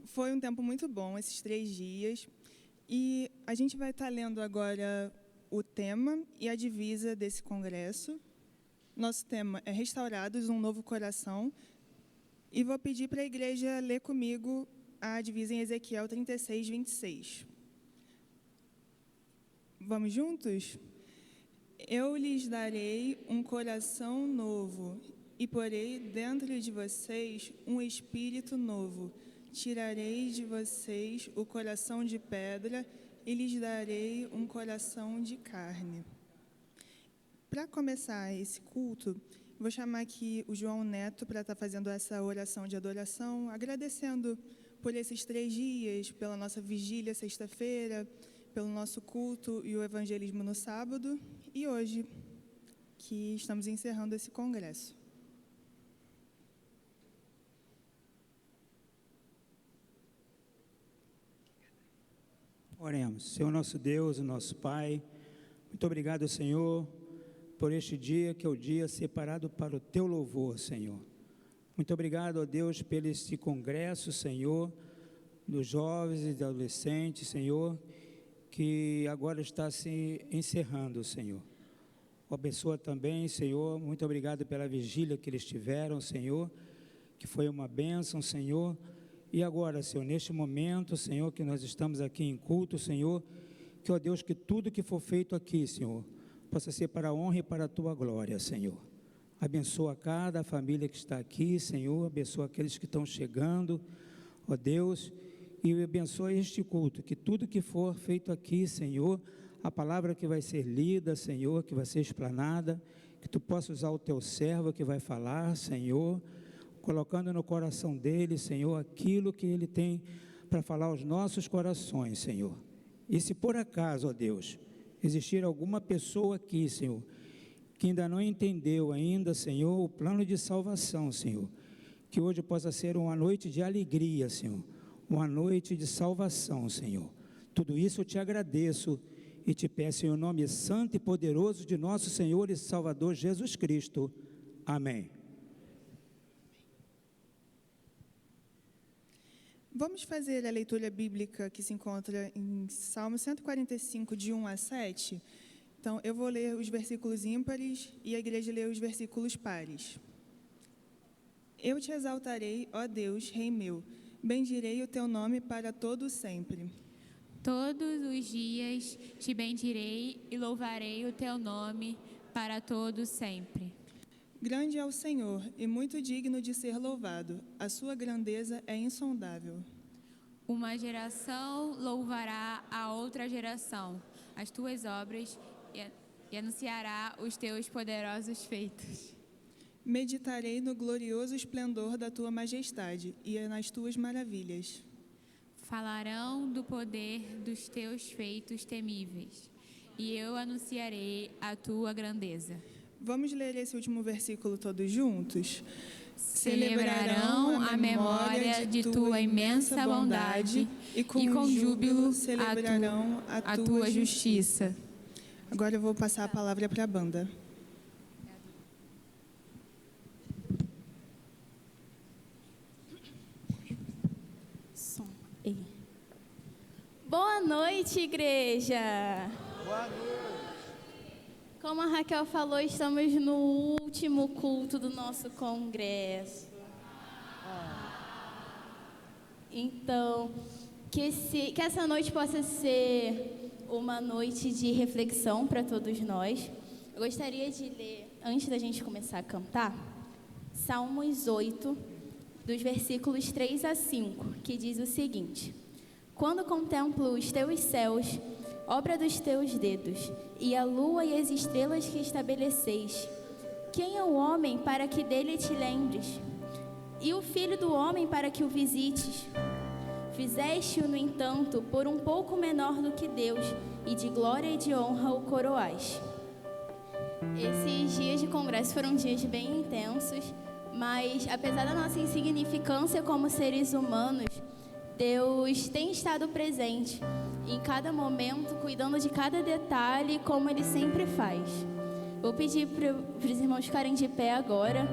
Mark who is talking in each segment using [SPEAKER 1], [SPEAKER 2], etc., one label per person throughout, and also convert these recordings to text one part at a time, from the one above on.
[SPEAKER 1] Foi um tempo muito bom, esses 3 dias. E a gente vai estar lendo agora o tema e a divisa desse congresso. Nosso tema é Restaurados, um Novo Coração. E vou pedir para a igreja ler comigo a divisa em Ezequiel 36, 26. Vamos juntos? Eu lhes darei um coração novo e porei dentro de vocês um espírito novo. Tirarei de vocês o coração de pedra e lhes darei um coração de carne. Para começar esse culto, vou chamar aqui o João Neto para estar fazendo essa oração de adoração, agradecendo por esses 3 dias, pela nossa vigília sexta-feira, pelo nosso culto e o evangelismo no sábado, e hoje, que estamos encerrando esse congresso.
[SPEAKER 2] Oremos. Senhor nosso Deus, nosso Pai, muito obrigado, Senhor, por este dia, que é o dia separado para o Teu louvor, Senhor. Muito obrigado, ó Deus, pelo este congresso, Senhor, dos jovens e adolescentes, Senhor, que agora está se encerrando, Senhor. Abençoa também, Senhor, muito obrigado pela vigília que eles tiveram, Senhor, que foi uma bênção, Senhor. E agora, Senhor, neste momento, Senhor, que nós estamos aqui em culto, Senhor, que, ó Deus, que tudo que for feito aqui, Senhor, possa ser para a honra e para a Tua glória, Senhor. Abençoa cada família que está aqui, Senhor, abençoa aqueles que estão chegando, ó Deus, e abençoa este culto, que tudo que for feito aqui, Senhor, a palavra que vai ser lida, Senhor, que vai ser explanada, que Tu possa usar o Teu servo que vai falar, Senhor, colocando no coração dele, Senhor, aquilo que ele tem para falar aos nossos corações, Senhor. E se por acaso, ó Deus, existir alguma pessoa aqui, Senhor, que ainda não entendeu ainda, Senhor, o plano de salvação, Senhor, que hoje possa ser uma noite de alegria, Senhor, uma noite de salvação, Senhor. Tudo isso eu te agradeço e te peço em o nome santo e poderoso de nosso Senhor e Salvador Jesus Cristo. Amém.
[SPEAKER 1] Vamos fazer a leitura bíblica que se encontra em Salmo 145, de 1 a 7. Então, eu vou ler os versículos ímpares e a igreja lê os versículos pares. Eu te exaltarei, ó Deus, Rei meu, bendirei o teu nome para todo sempre.
[SPEAKER 3] Todos os dias te bendirei e louvarei o teu nome para todo sempre.
[SPEAKER 1] Grande é o Senhor e muito digno de ser louvado. A sua grandeza é insondável.
[SPEAKER 3] Uma geração louvará a outra geração as tuas obras e anunciará os teus poderosos feitos.
[SPEAKER 1] Meditarei no glorioso esplendor da tua majestade e nas tuas maravilhas.
[SPEAKER 3] Falarão do poder dos teus feitos temíveis, e eu anunciarei a tua grandeza.
[SPEAKER 1] Vamos ler esse último versículo todos juntos?
[SPEAKER 3] Celebrarão a memória de tua imensa bondade e com júbilo celebrarão a tua justiça.
[SPEAKER 1] Agora eu vou passar a palavra para a banda.
[SPEAKER 4] Boa noite, igreja!
[SPEAKER 5] Boa noite!
[SPEAKER 4] Como a Raquel falou, estamos no último culto do nosso congresso. Então, que essa noite possa ser uma noite de reflexão para todos nós. Eu gostaria de ler, antes da gente começar a cantar, Salmos 8, dos versículos 3 a 5, que diz o seguinte: Quando contemplo os teus céus, obra dos teus dedos, e a lua e as estrelas que estabeleceis, quem é o homem para que dele te lembres? E o filho do homem para que o visites? Fizeste-o, no entanto, por um pouco menor do que Deus, e de glória e de honra o coroais. Esses dias de congresso foram dias bem intensos, mas apesar da nossa insignificância como seres humanos, Deus tem estado presente em cada momento, cuidando de cada detalhe, como Ele sempre faz. Vou pedir para os irmãos ficarem de pé agora,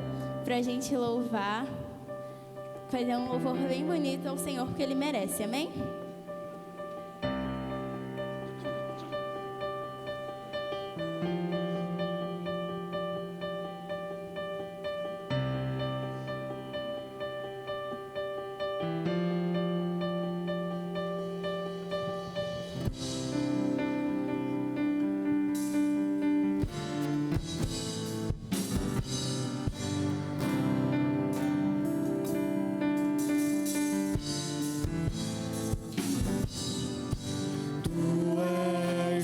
[SPEAKER 4] para a gente louvar, fazer um louvor bem bonito ao Senhor, porque Ele merece, amém?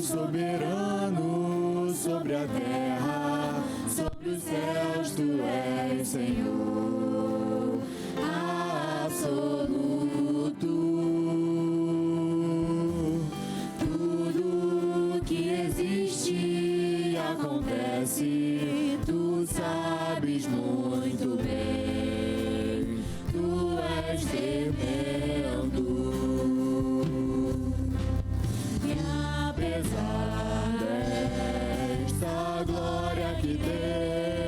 [SPEAKER 5] Soberano sobre a terra, sobre os céus, tu és Senhor absoluto. Tudo que existe acontece, tu sabes muito bem, tu és tremendo. Apesar desta glória que tens,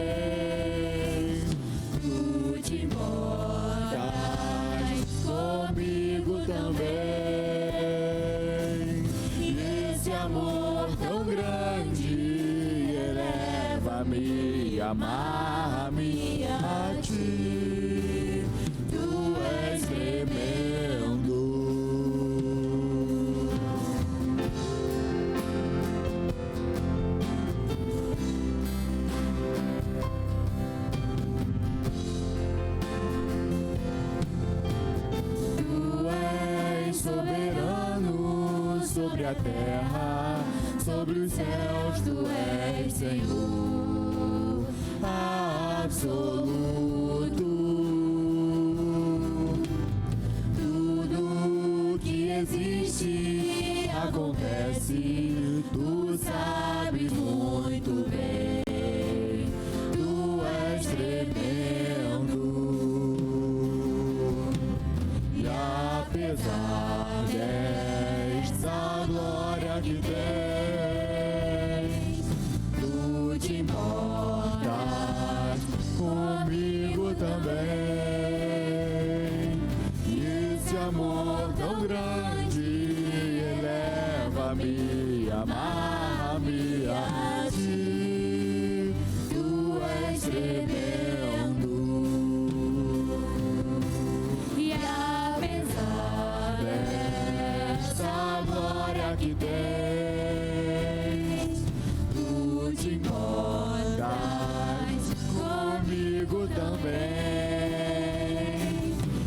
[SPEAKER 5] tu te importas comigo também. E esse amor tão grande eleva-me, amar-me a ti. Tu és tremendo. Soberano sobre a terra, sobre os céus, tu és Senhor absoluto. Tudo que existe acontece, tu sabes muito bem, tu és tremendo. E apesar desta glória que tens, tu te importas comigo também. E esse amor tão grande eleva-me, amar-me a ti. Tu és tremendo. E apesar desta glória que tens, tu te importas comigo também.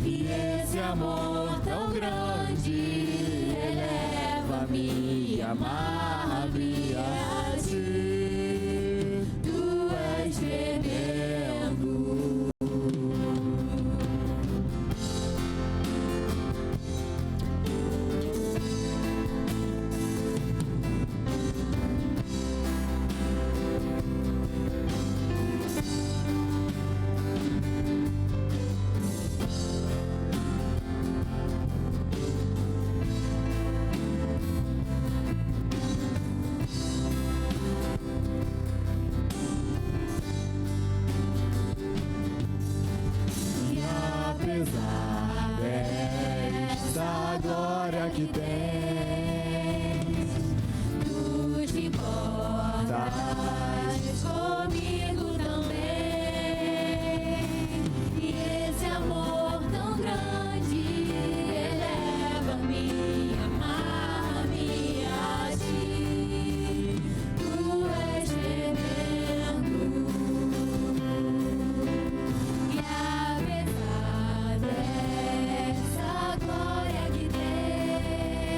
[SPEAKER 5] E esse amor tão grande eleva-me, amar-me a ti. Tu és tremendo. E apesar desta glória que tens, tu te importas comigo também. E esse amor tão grande eleva-me, amar-me a ti. Tu és tremendo. E apesar dessa glória que tens,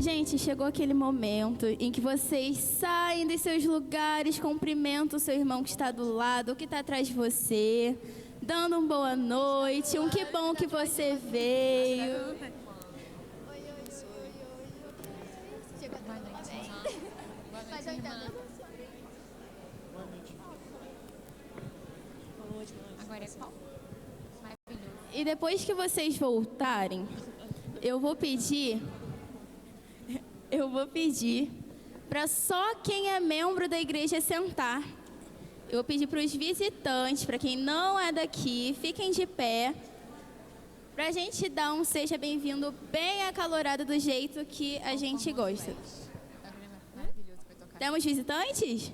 [SPEAKER 4] Gente, chegou aquele momento em que vocês saem dos seus lugares, cumprimentam o seu irmão que está do lado, ou que está atrás de você, dando boa noite, que bom que você veio.
[SPEAKER 3] Agora é qual?
[SPEAKER 4] E depois que vocês voltarem, eu vou pedir para só quem é membro da igreja sentar. Eu vou pedir para os visitantes, para quem não é daqui, fiquem de pé, para a gente dar um seja bem-vindo bem acalorado do jeito que a gente gosta. Temos visitantes?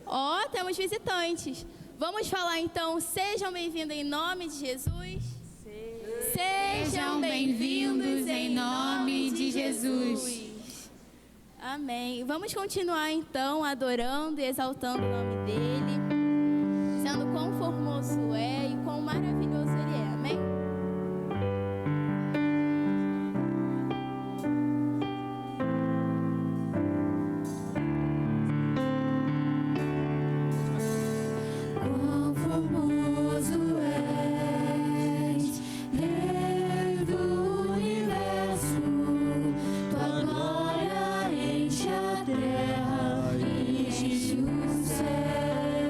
[SPEAKER 4] Ó, temos visitantes. Vamos falar então, sejam bem-vindos em nome de Jesus.
[SPEAKER 3] Sejam bem-vindos em nome de Jesus.
[SPEAKER 4] Amém. Vamos continuar então adorando e exaltando o nome dele, sendo quão formoso é e quão maravilhoso ele é. Amém?
[SPEAKER 6] Quão formoso és, Rei do universo, tua glória enche a terra, enche o céu.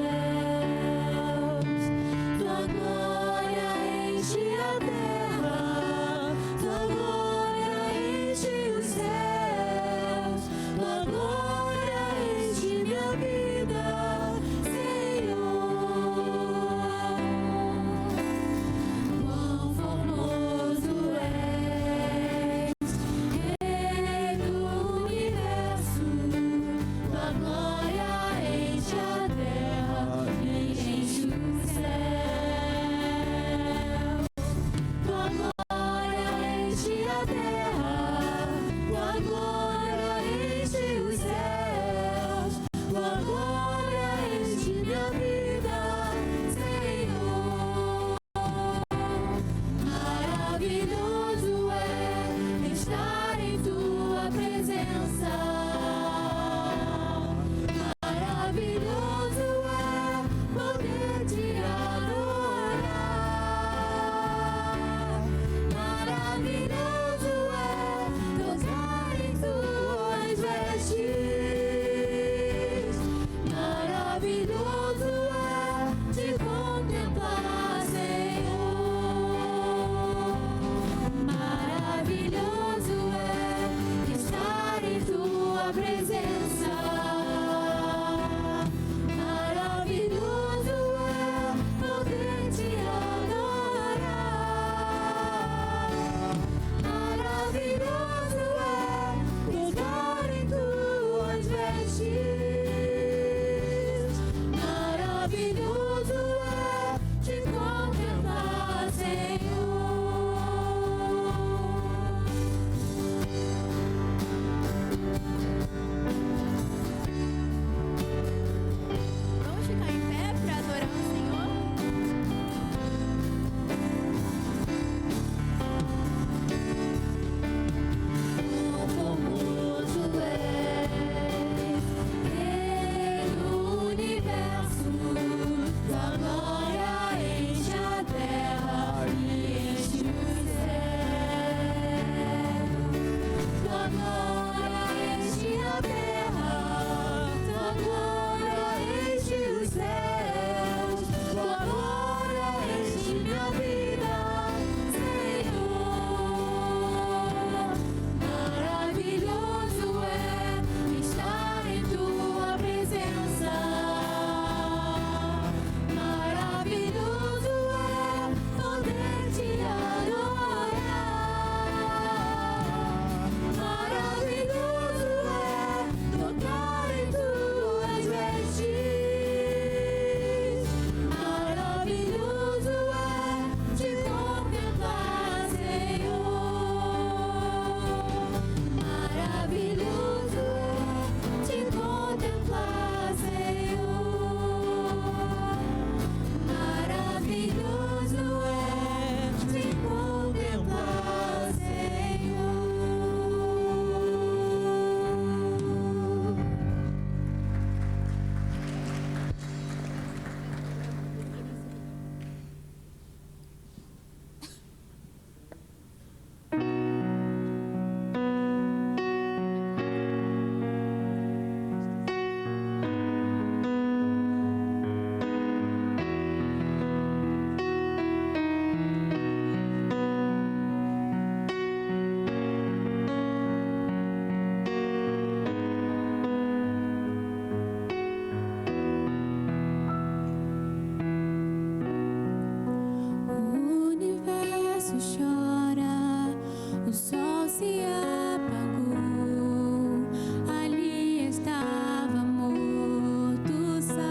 [SPEAKER 6] O sol se apagou, ali estava morto Salvador.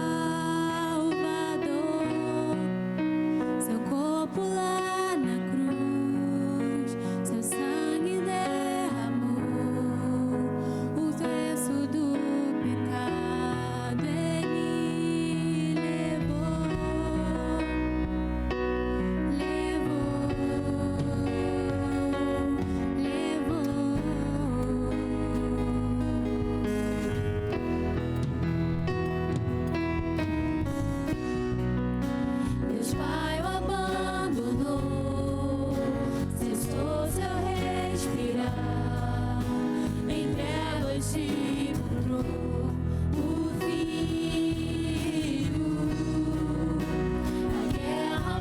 [SPEAKER 6] Seu corpo lá na cruz, seu sangue derramou, o preço do pecado ele levou. Deus Pai o abandonou, cessou seu respirar, em trevas se encontrou o Filho. A guerra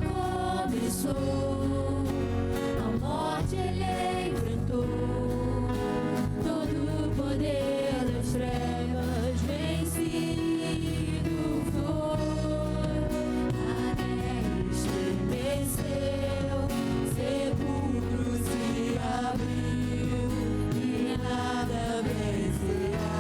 [SPEAKER 6] começou, a morte ele enfrentou, todo o poder das trevas vencido foi. A terra estremeceu, sepulcro se abriu e nada vencerá.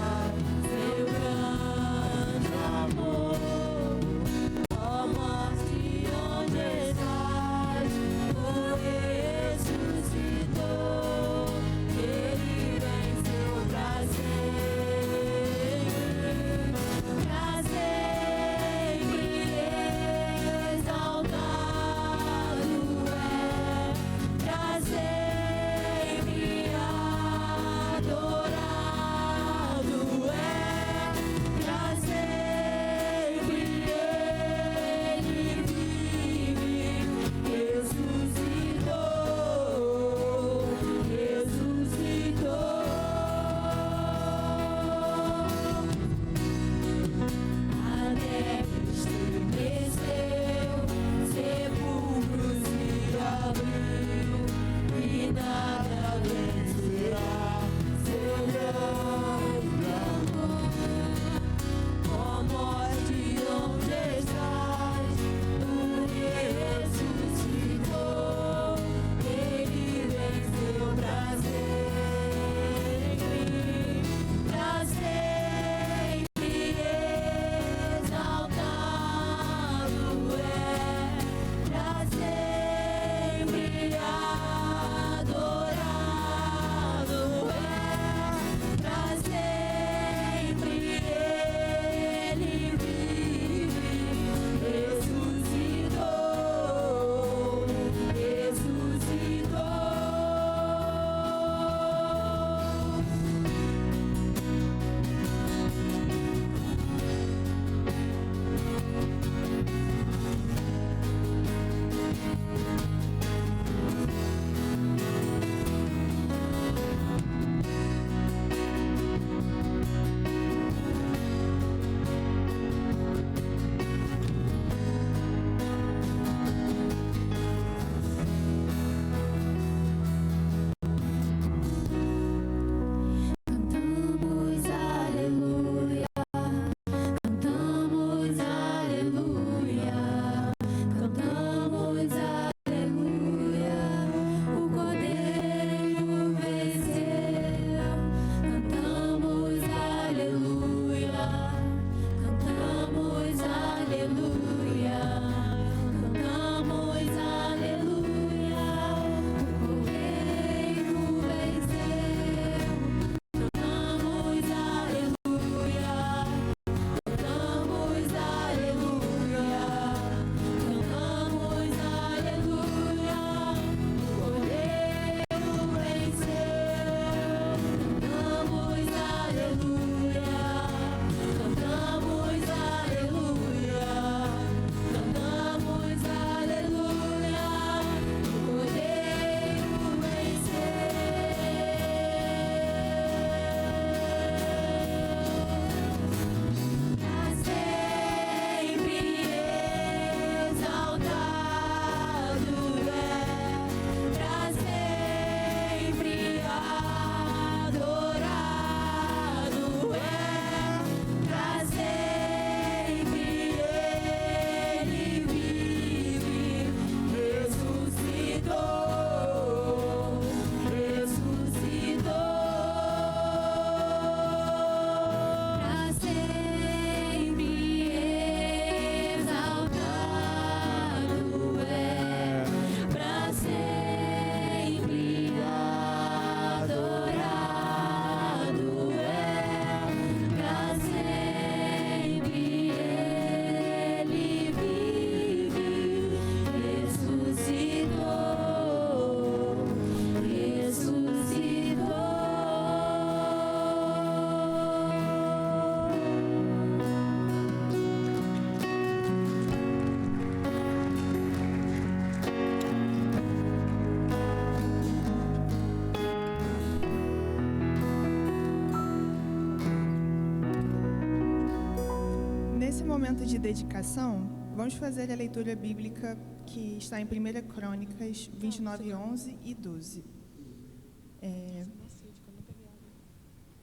[SPEAKER 1] nesse momento de dedicação, vamos fazer a leitura bíblica que está em 1 Crônicas 29, 11 e 12.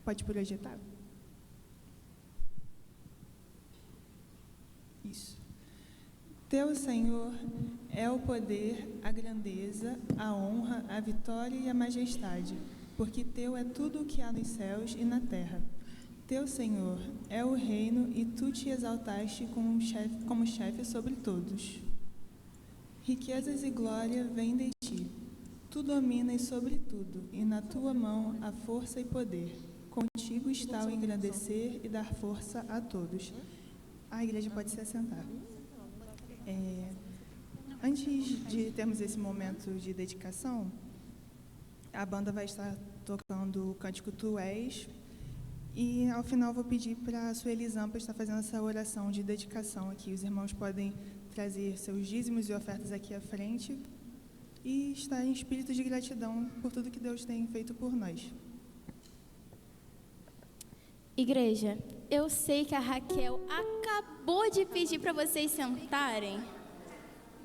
[SPEAKER 1] Pode projetar? Isso. Teu, Senhor, é o poder, a grandeza, a honra, a vitória e a majestade, porque teu é tudo o que há nos céus e na terra. Teu, Senhor, é o reino e tu te exaltaste como chefe sobre todos. Riquezas e glória vêm de ti. Tu dominas sobre tudo, e na tua mão há força e poder. Contigo está o engrandecer e dar força a todos. A igreja pode se assentar. Antes de termos esse momento de dedicação, a banda vai estar tocando o cântico Tu És, e ao final vou pedir para a Sueli Zampa estar fazendo essa oração de dedicação aqui. Os irmãos podem trazer seus dízimos e ofertas aqui à frente e estar em espírito de gratidão por tudo que Deus tem feito por nós.
[SPEAKER 4] Igreja, eu sei que a Raquel acabou de pedir para vocês sentarem,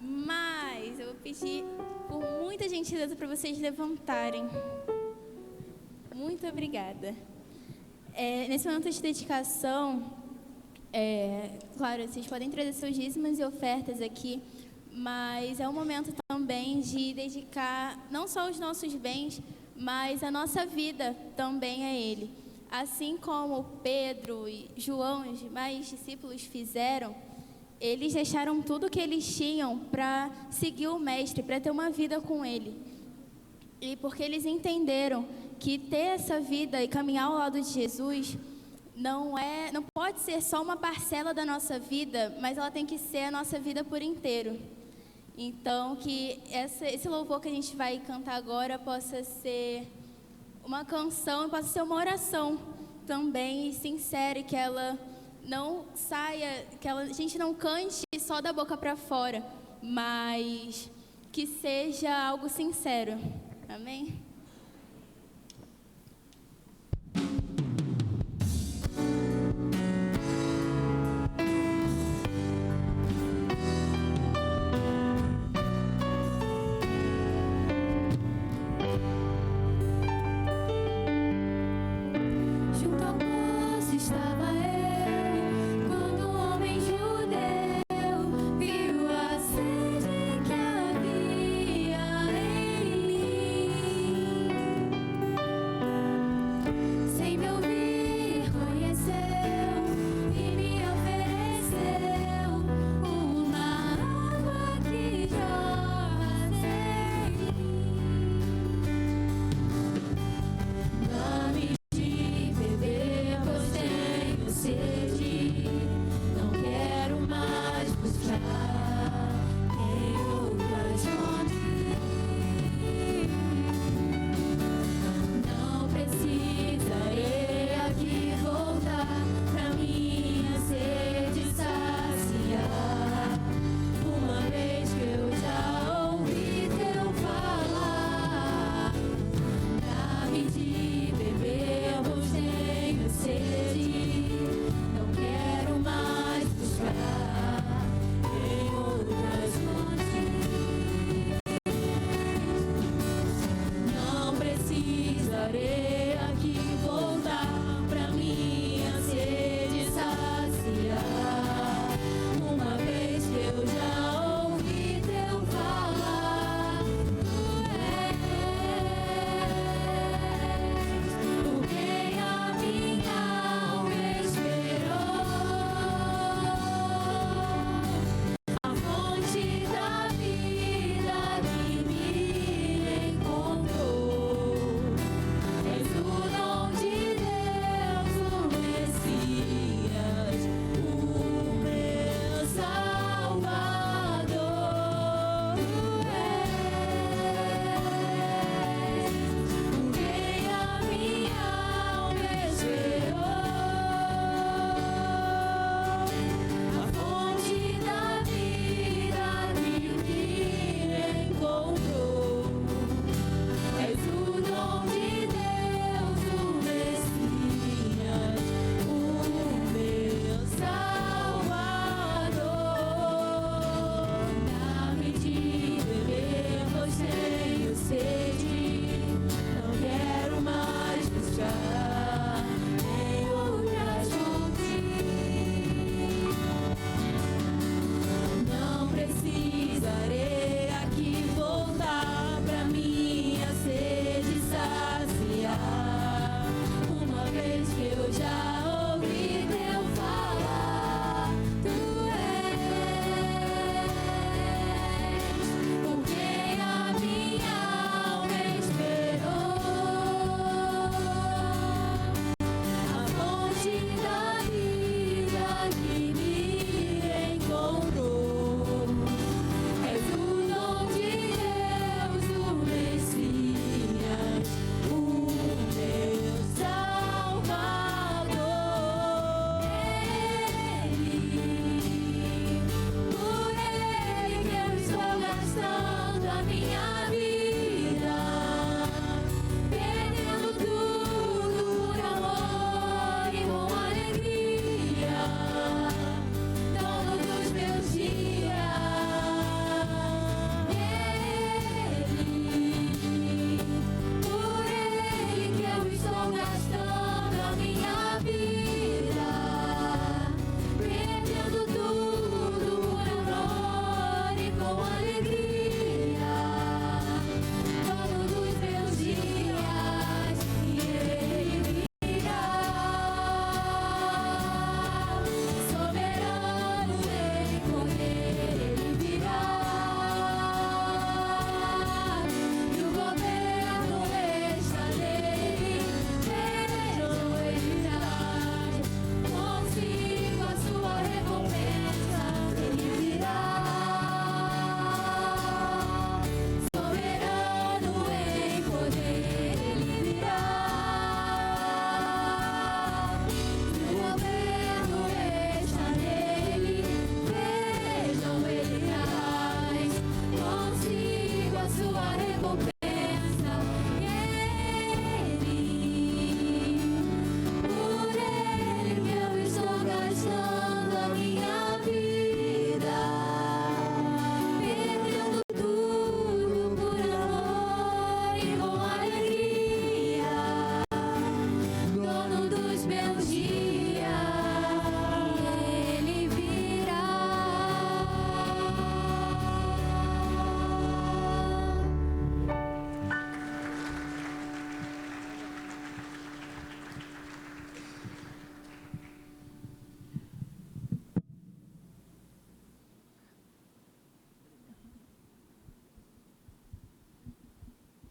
[SPEAKER 4] mas eu vou pedir por muita gentileza para vocês levantarem. Muito obrigada. Nesse momento de dedicação, claro, vocês podem trazer seus dízimos e ofertas aqui, mas é um momento também de dedicar não só os nossos bens, mas a nossa vida também a Ele. Assim como Pedro e João e os demais discípulos fizeram, eles deixaram tudo que eles tinham para seguir o Mestre, para ter uma vida com Ele. E porque eles entenderam que ter essa vida e caminhar ao lado de Jesus não pode ser só uma parcela da nossa vida, mas ela tem que ser a nossa vida por inteiro. Então, que esse louvor que a gente vai cantar agora possa ser uma canção, possa ser uma oração também sincera, e que ela não saia, que a gente não cante só da boca para fora, mas que seja algo sincero. Amém?
[SPEAKER 6] Junto ao poço estava eu, quando um homem judeu viu a sede que havia em mim.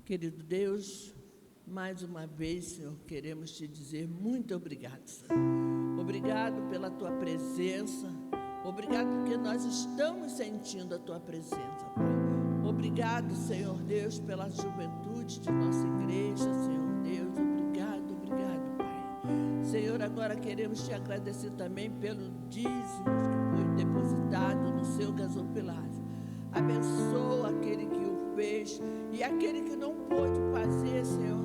[SPEAKER 7] Querido Deus, mais uma vez, Senhor, queremos te dizer muito obrigado, Senhor. Obrigado pela tua presença. Obrigado porque nós estamos sentindo a tua presença, Pai. Obrigado, Senhor Deus, pela juventude de nossa igreja, Senhor Deus. Obrigado, Pai. Senhor, agora queremos te agradecer também pelo dízimo que foi depositado no seu gasofilácio. Abençoa aquele que o fez e aquele que não pôde fazer, Senhor.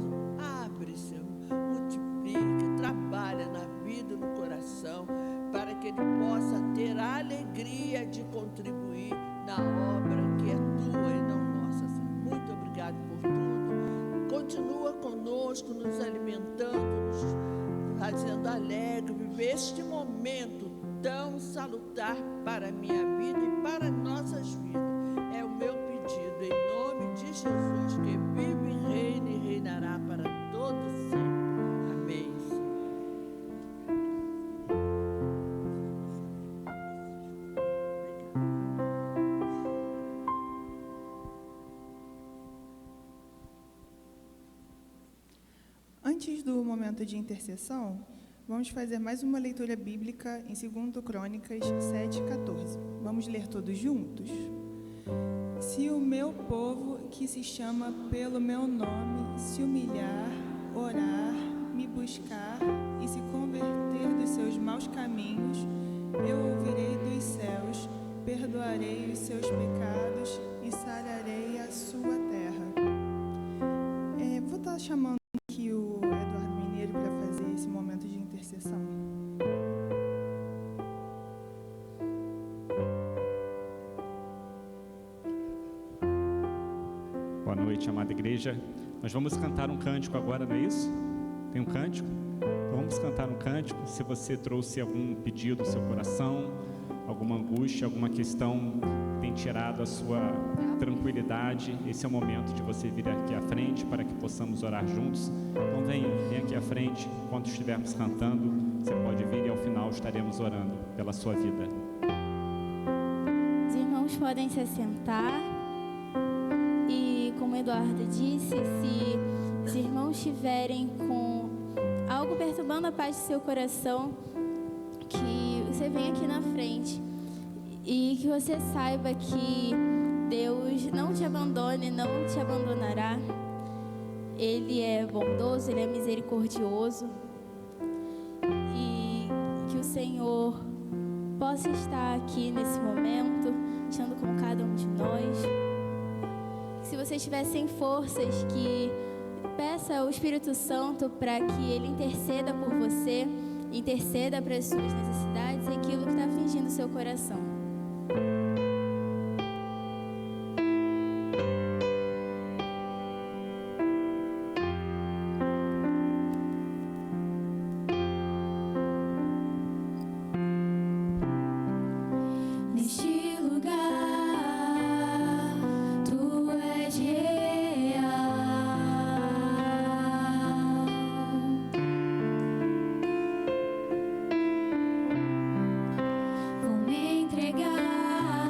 [SPEAKER 7] Abre, Senhor, multiplica, trabalha na vida e no coração, para que ele possa ter a alegria de contribuir na obra que é tua e não nossa, Senhor. Muito obrigado por tudo. Continua conosco, nos alimentando, nos fazendo alegre, viver este momento tão salutar para a minha vida e para nossas vidas. É o meu pedido, em nome de Jesus, que vive e reina e reinará para todos sempre. Amém.
[SPEAKER 1] Antes do momento de intercessão, vamos fazer mais uma leitura bíblica em 2 Crônicas 7:14. Vamos ler todos juntos? Se o meu povo, que se chama pelo meu nome, se humilhar, orar, me buscar e se converter dos seus maus caminhos, eu ouvirei dos céus, perdoarei os seus pecados e sararei a sua terra. Vou estar chamando aqui o Eduardo Mineiro para fazer esse momento de intercessão.
[SPEAKER 8] Boa noite, amada igreja. Nós vamos cantar um cântico agora, não é isso? Tem um cântico? Então vamos cantar um cântico. Se você trouxe algum pedido do seu coração, alguma angústia, alguma questão que tem tirado a sua tranquilidade, esse é o momento de você vir aqui à frente para que possamos orar juntos. Então vem aqui à frente, enquanto estivermos cantando, você pode vir e ao final estaremos orando pela sua vida.
[SPEAKER 4] Os irmãos podem se assentar e, como o Eduardo disse, se os irmãos estiverem com algo perturbando a paz do seu coração, que você venha aqui na frente e que você saiba que Deus não te abandone, não te abandonará. Ele é bondoso, Ele é misericordioso. E que o Senhor possa estar aqui nesse momento, estando com cada um de nós. Se você estiver sem forças, que peça ao Espírito Santo para que Ele interceda por você, interceda para as suas necessidades e aquilo que está afligindo o seu coração.
[SPEAKER 6] Vou me entregar.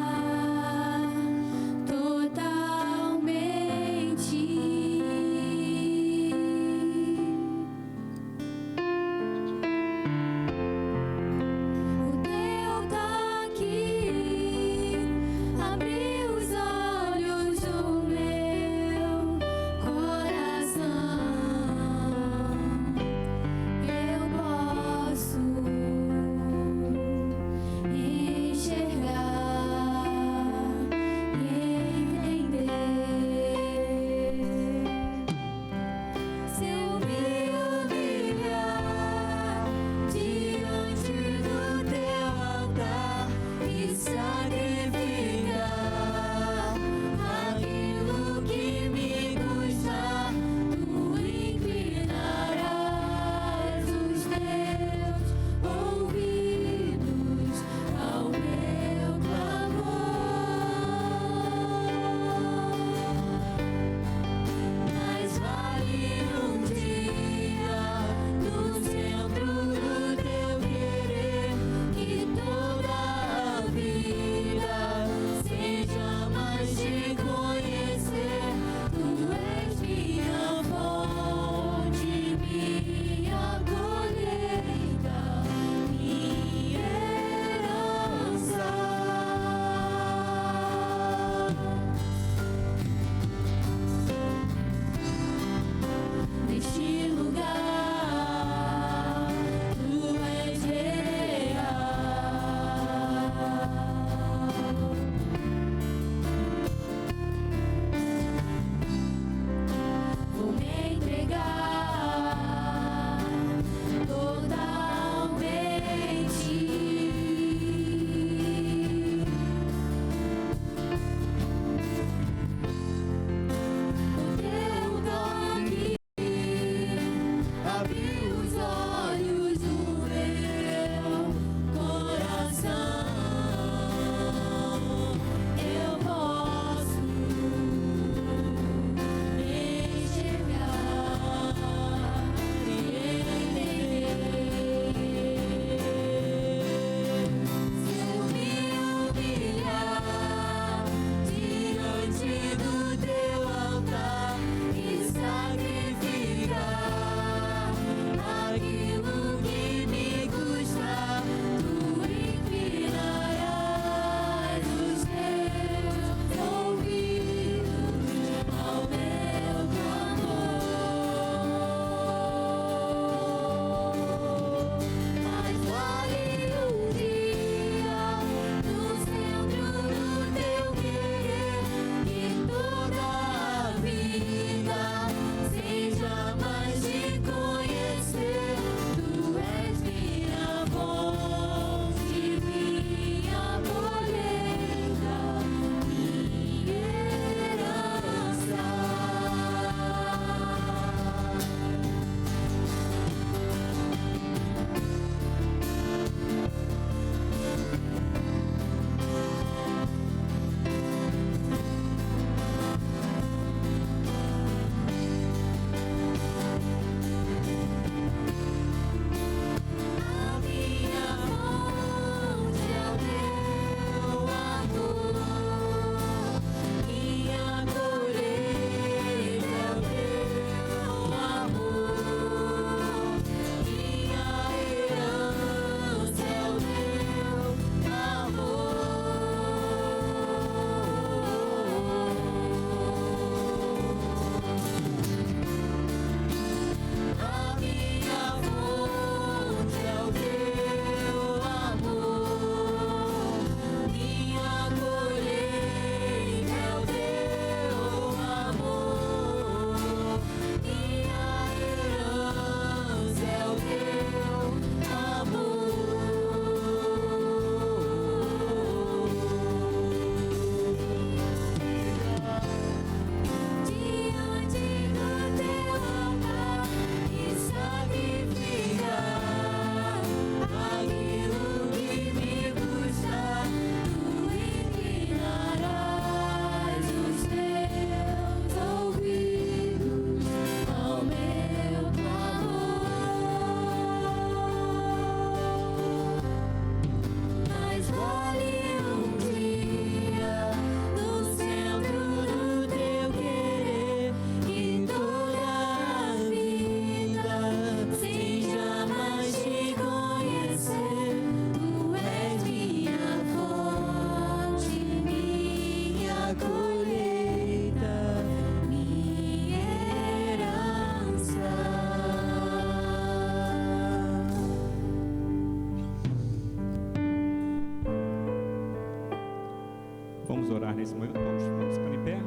[SPEAKER 8] Nesse momento, vamos ficar em pé.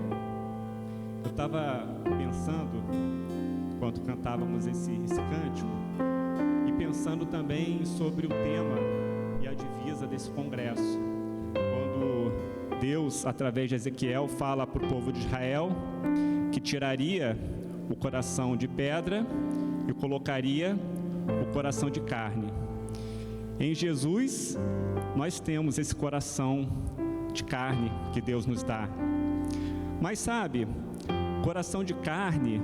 [SPEAKER 8] Eu estava pensando, enquanto cantávamos esse cântico, e pensando também sobre o tema e a divisa desse congresso. Quando Deus, através de Ezequiel, fala para o povo de Israel que tiraria o coração de pedra e colocaria o coração de carne. Em Jesus, nós temos esse coração de carne que Deus nos dá. Mas sabe, coração de carne,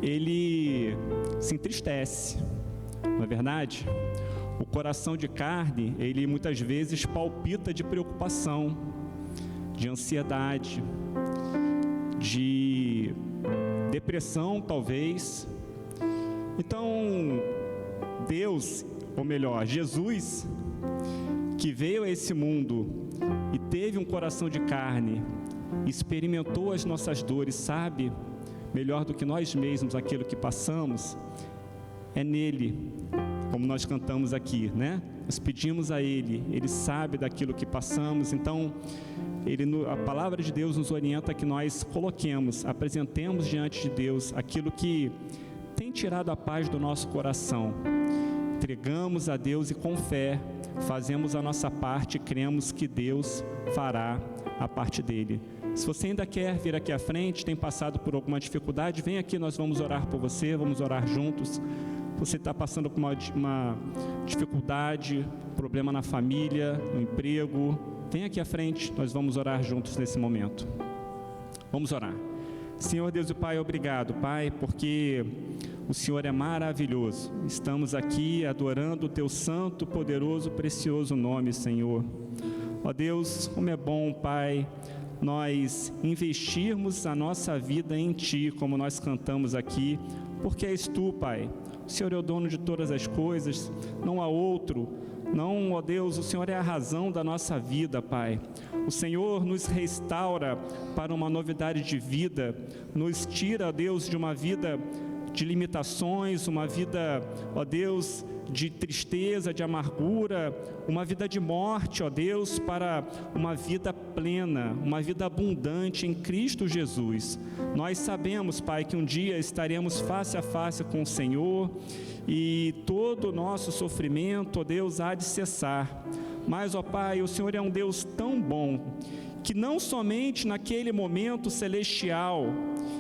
[SPEAKER 8] ele se entristece, não é verdade? O coração de carne, ele muitas vezes palpita de preocupação, de ansiedade, de depressão, talvez. Então, Deus, ou melhor, Jesus, que veio a esse mundo e teve um coração de carne, experimentou as nossas dores, sabe melhor do que nós mesmos aquilo que passamos, é nele, como nós cantamos aqui, né? Nós pedimos a Ele sabe daquilo que passamos. Então, a palavra de Deus nos orienta que nós coloquemos, apresentemos diante de Deus aquilo que tem tirado a paz do nosso coração. Entregamos a Deus e com fé fazemos a nossa parte e cremos que Deus fará a parte dele. Se você ainda quer vir aqui à frente, tem passado por alguma dificuldade, vem aqui, nós vamos orar por você, vamos orar juntos. Você está passando por uma dificuldade, problema na família, no emprego, vem aqui à frente, nós vamos orar juntos nesse momento. Vamos orar. Senhor Deus e Pai, obrigado, Pai, porque o Senhor é maravilhoso. Estamos aqui adorando o Teu santo, poderoso, precioso nome, Senhor. Ó Deus, como é bom, Pai, nós investirmos a nossa vida em Ti, como nós cantamos aqui, porque és Tu, Pai. O Senhor é o dono de todas as coisas, não há outro. Não, ó Deus, o Senhor é a razão da nossa vida, Pai. O Senhor nos restaura para uma novidade de vida, nos tira, ó Deus, de uma vida de limitações, uma vida, ó Deus, de tristeza, de amargura, uma vida de morte, ó Deus, para uma vida plena, uma vida abundante em Cristo Jesus. Nós sabemos, Pai, que um dia estaremos face a face com o Senhor e todo o nosso sofrimento, ó Deus, há de cessar. Mas, ó Pai, o Senhor é um Deus tão bom que não somente naquele momento celestial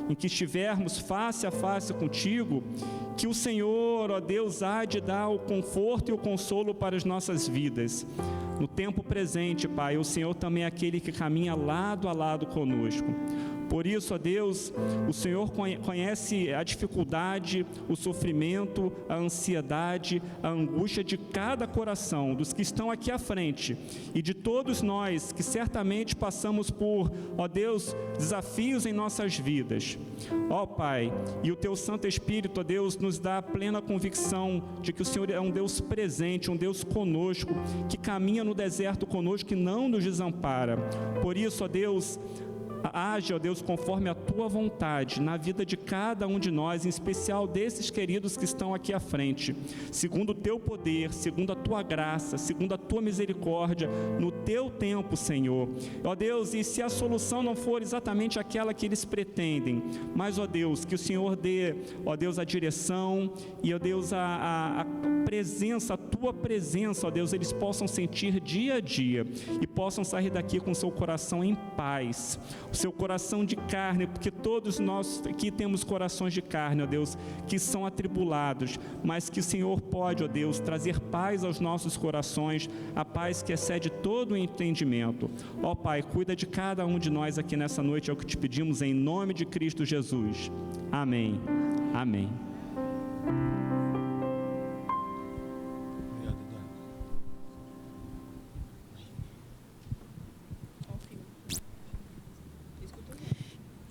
[SPEAKER 8] em que estivermos face a face contigo, que o Senhor, ó Deus, há de dar o conforto e o consolo para as nossas vidas. No tempo presente, Pai, o Senhor também é aquele que caminha lado a lado conosco. Por isso, ó Deus, o Senhor conhece a dificuldade, o sofrimento, a ansiedade, a angústia de cada coração, dos que estão aqui à frente e de todos nós que certamente passamos por, ó Deus, desafios em nossas vidas. Ó Pai, e o Teu Santo Espírito, ó Deus, nos dá a plena convicção de que o Senhor é um Deus presente, um Deus conosco, que caminha no deserto conosco e não nos desampara. Por isso, ó Deus, age, ó Deus, conforme a Tua vontade na vida de cada um de nós, em especial desses queridos que estão aqui à frente, segundo o Teu poder, segundo a Tua graça, segundo a Tua misericórdia, no Teu tempo, Senhor. Ó Deus, e se a solução não for exatamente aquela que eles pretendem, mas, ó Deus, que o Senhor dê, ó Deus, a direção e, ó Deus, a presença, a Tua presença, ó Deus, eles possam sentir dia a dia e possam sair daqui com seu coração em paz, o seu coração de carne, porque todos nós aqui temos corações de carne, ó Deus, que são atribulados, mas que o Senhor pode, ó Deus, trazer paz aos nossos corações, a paz que excede todo o entendimento. Ó Pai, cuida de cada um de nós aqui nessa noite, é o que te pedimos em nome de Cristo Jesus. Amém. Amém.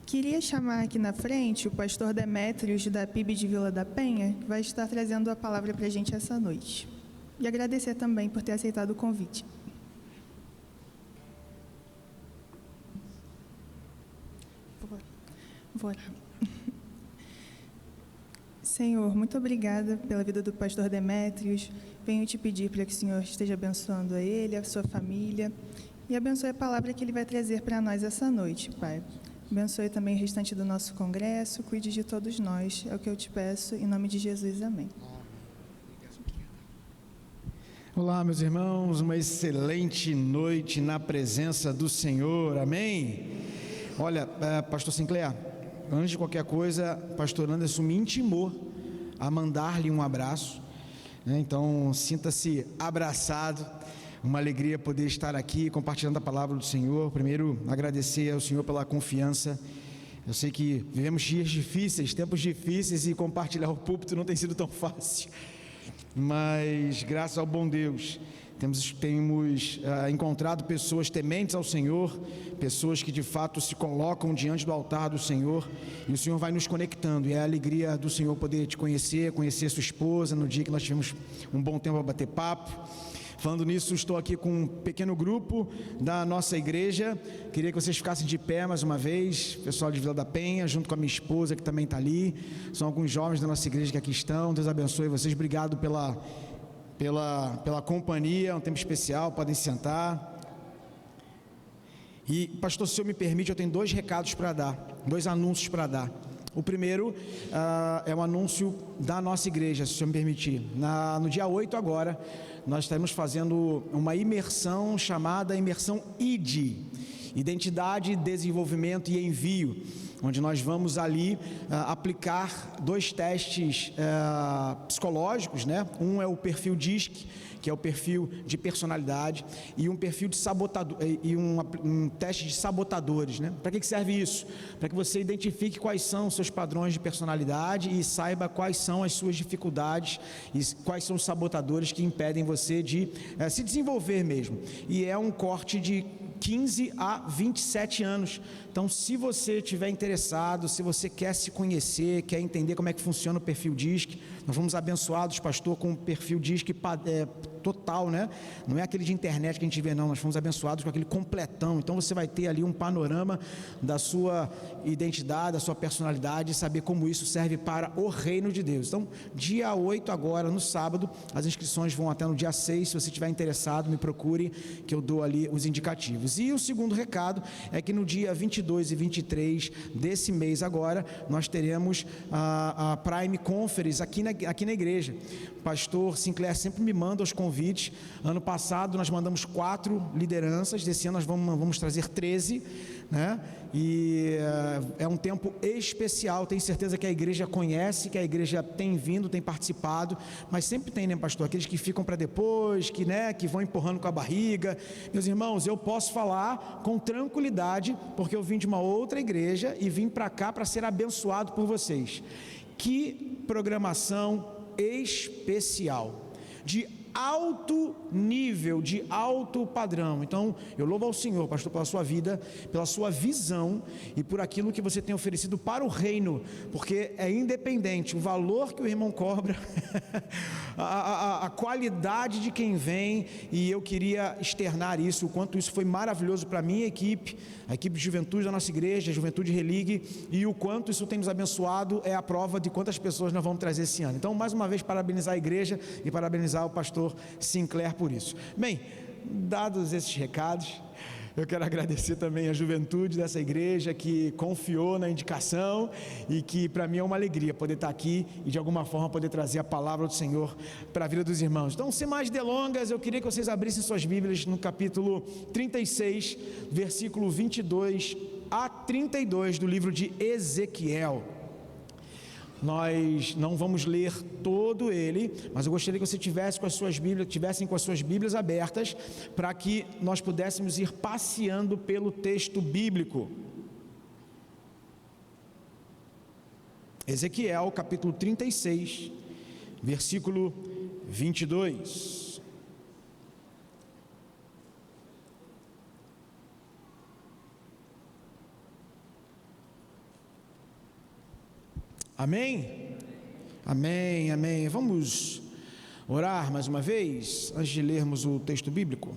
[SPEAKER 1] Queria chamar aqui na frente o pastor Demétrios, da PIB de Vila da Penha, que vai estar trazendo a palavra para a gente essa noite. E agradecer também por ter aceitado o convite. Vou orar. Senhor, muito obrigada pela vida do pastor Demétrios. Venho te pedir para que o Senhor esteja abençoando a ele, a sua família, e abençoe a palavra que ele vai trazer para nós essa noite, Pai. Abençoe também o restante do nosso congresso, cuide de todos nós, é o que eu te peço, em nome de Jesus, amém.
[SPEAKER 9] Olá, meus irmãos, uma excelente noite na presença do Senhor, amém? Olha, pastor Sinclair, antes de qualquer coisa, pastor Anderson me intimou a mandar-lhe um abraço, né? Então sinta-se abraçado. Uma alegria poder estar aqui compartilhando a palavra do Senhor. Primeiro, agradecer ao Senhor pela confiança. Eu sei que vivemos dias difíceis, tempos difíceis, e compartilhar o púlpito não tem sido tão fácil. Mas, graças ao bom Deus, temos encontrado pessoas tementes ao Senhor, pessoas que de fato se colocam diante do altar do Senhor, e o Senhor vai nos conectando, e é a alegria do Senhor poder te conhecer sua esposa, no dia que nós tivemos um bom tempo a bater papo. Falando nisso, estou aqui com um pequeno grupo da nossa igreja. Queria que vocês ficassem de pé mais uma vez, pessoal de Vila da Penha, junto com a minha esposa que também está ali. São alguns jovens da nossa igreja que aqui estão. Deus abençoe vocês. Obrigado pela companhia, um tempo especial. Podem sentar. E, pastor, se o senhor me permite, eu tenho 2 recados para dar, 2 anúncios para dar. O primeiro é um anúncio da nossa igreja, se o senhor me permitir. No dia 8 agora, nós estaremos fazendo uma imersão chamada Imersão ID. Identidade, Desenvolvimento e Envio, onde nós vamos ali aplicar 2 testes psicológicos, né? Um é o perfil DISC, que é o perfil de personalidade, e um perfil de sabotador, e um teste de sabotadores, né? Para que serve isso? Para que você identifique quais são os seus padrões de personalidade e saiba quais são as suas dificuldades e quais são os sabotadores que impedem você de se desenvolver mesmo. E é um corte de 15 a 27 anos. Então, se você estiver interessado, se você quer se conhecer, quer entender como é que funciona o perfil DISC, nós fomos abençoados, pastor, com o perfil DISC total, né? Não é aquele de internet que a gente vê, não. Nós fomos abençoados com aquele completão. Então, você vai ter ali um panorama da sua identidade, da sua personalidade, e saber como isso serve para o reino de Deus. Então, dia 8 agora, no sábado, as inscrições vão até no dia 6. Se você estiver interessado, me procure, que eu dou ali os indicativos. E o segundo recado é que no dia 22 e 23 desse mês agora, nós teremos a Prime Conference aqui na igreja. O pastor Sinclair sempre me manda os convites. Ano passado nós mandamos 4 lideranças, desse ano nós vamos trazer 13, né? E é um tempo especial. Tenho certeza que a igreja conhece, que a igreja tem vindo, tem participado, mas sempre tem, né, pastor, aqueles que ficam para depois, que vão empurrando com a barriga. Meus irmãos, eu posso falar com tranquilidade, porque eu vim de uma outra igreja e vim para cá para ser abençoado por vocês. Que programação especial, de alto nível, de alto padrão. Então, eu louvo ao Senhor, pastor, pela sua vida, pela sua visão e por aquilo que você tem oferecido para o reino, porque é independente o valor que o irmão cobra, a qualidade de quem vem, e eu queria externar isso, o quanto isso foi maravilhoso para a minha equipe, a equipe de juventude da nossa igreja, a Juventude Religue, e o quanto isso tem nos abençoado é a prova de quantas pessoas nós vamos trazer esse ano. Então, mais uma vez, parabenizar a igreja e parabenizar o pastor Sinclair por isso. Bem, dados esses recados, eu quero agradecer também a juventude dessa igreja que confiou na indicação e que para mim é uma alegria poder estar aqui e de alguma forma poder trazer a palavra do Senhor para a vida dos irmãos. Então, sem mais delongas, eu queria que vocês abrissem suas Bíblias no capítulo 36, versículo 22 a 32 do livro de Ezequiel. Nós não vamos ler todo ele, mas eu gostaria que você tivessem com as suas Bíblias abertas, para que nós pudéssemos ir passeando pelo texto bíblico. Ezequiel, capítulo 36, versículo 22. Amém? Amém, amém. Vamos orar mais uma vez, antes de lermos o texto bíblico.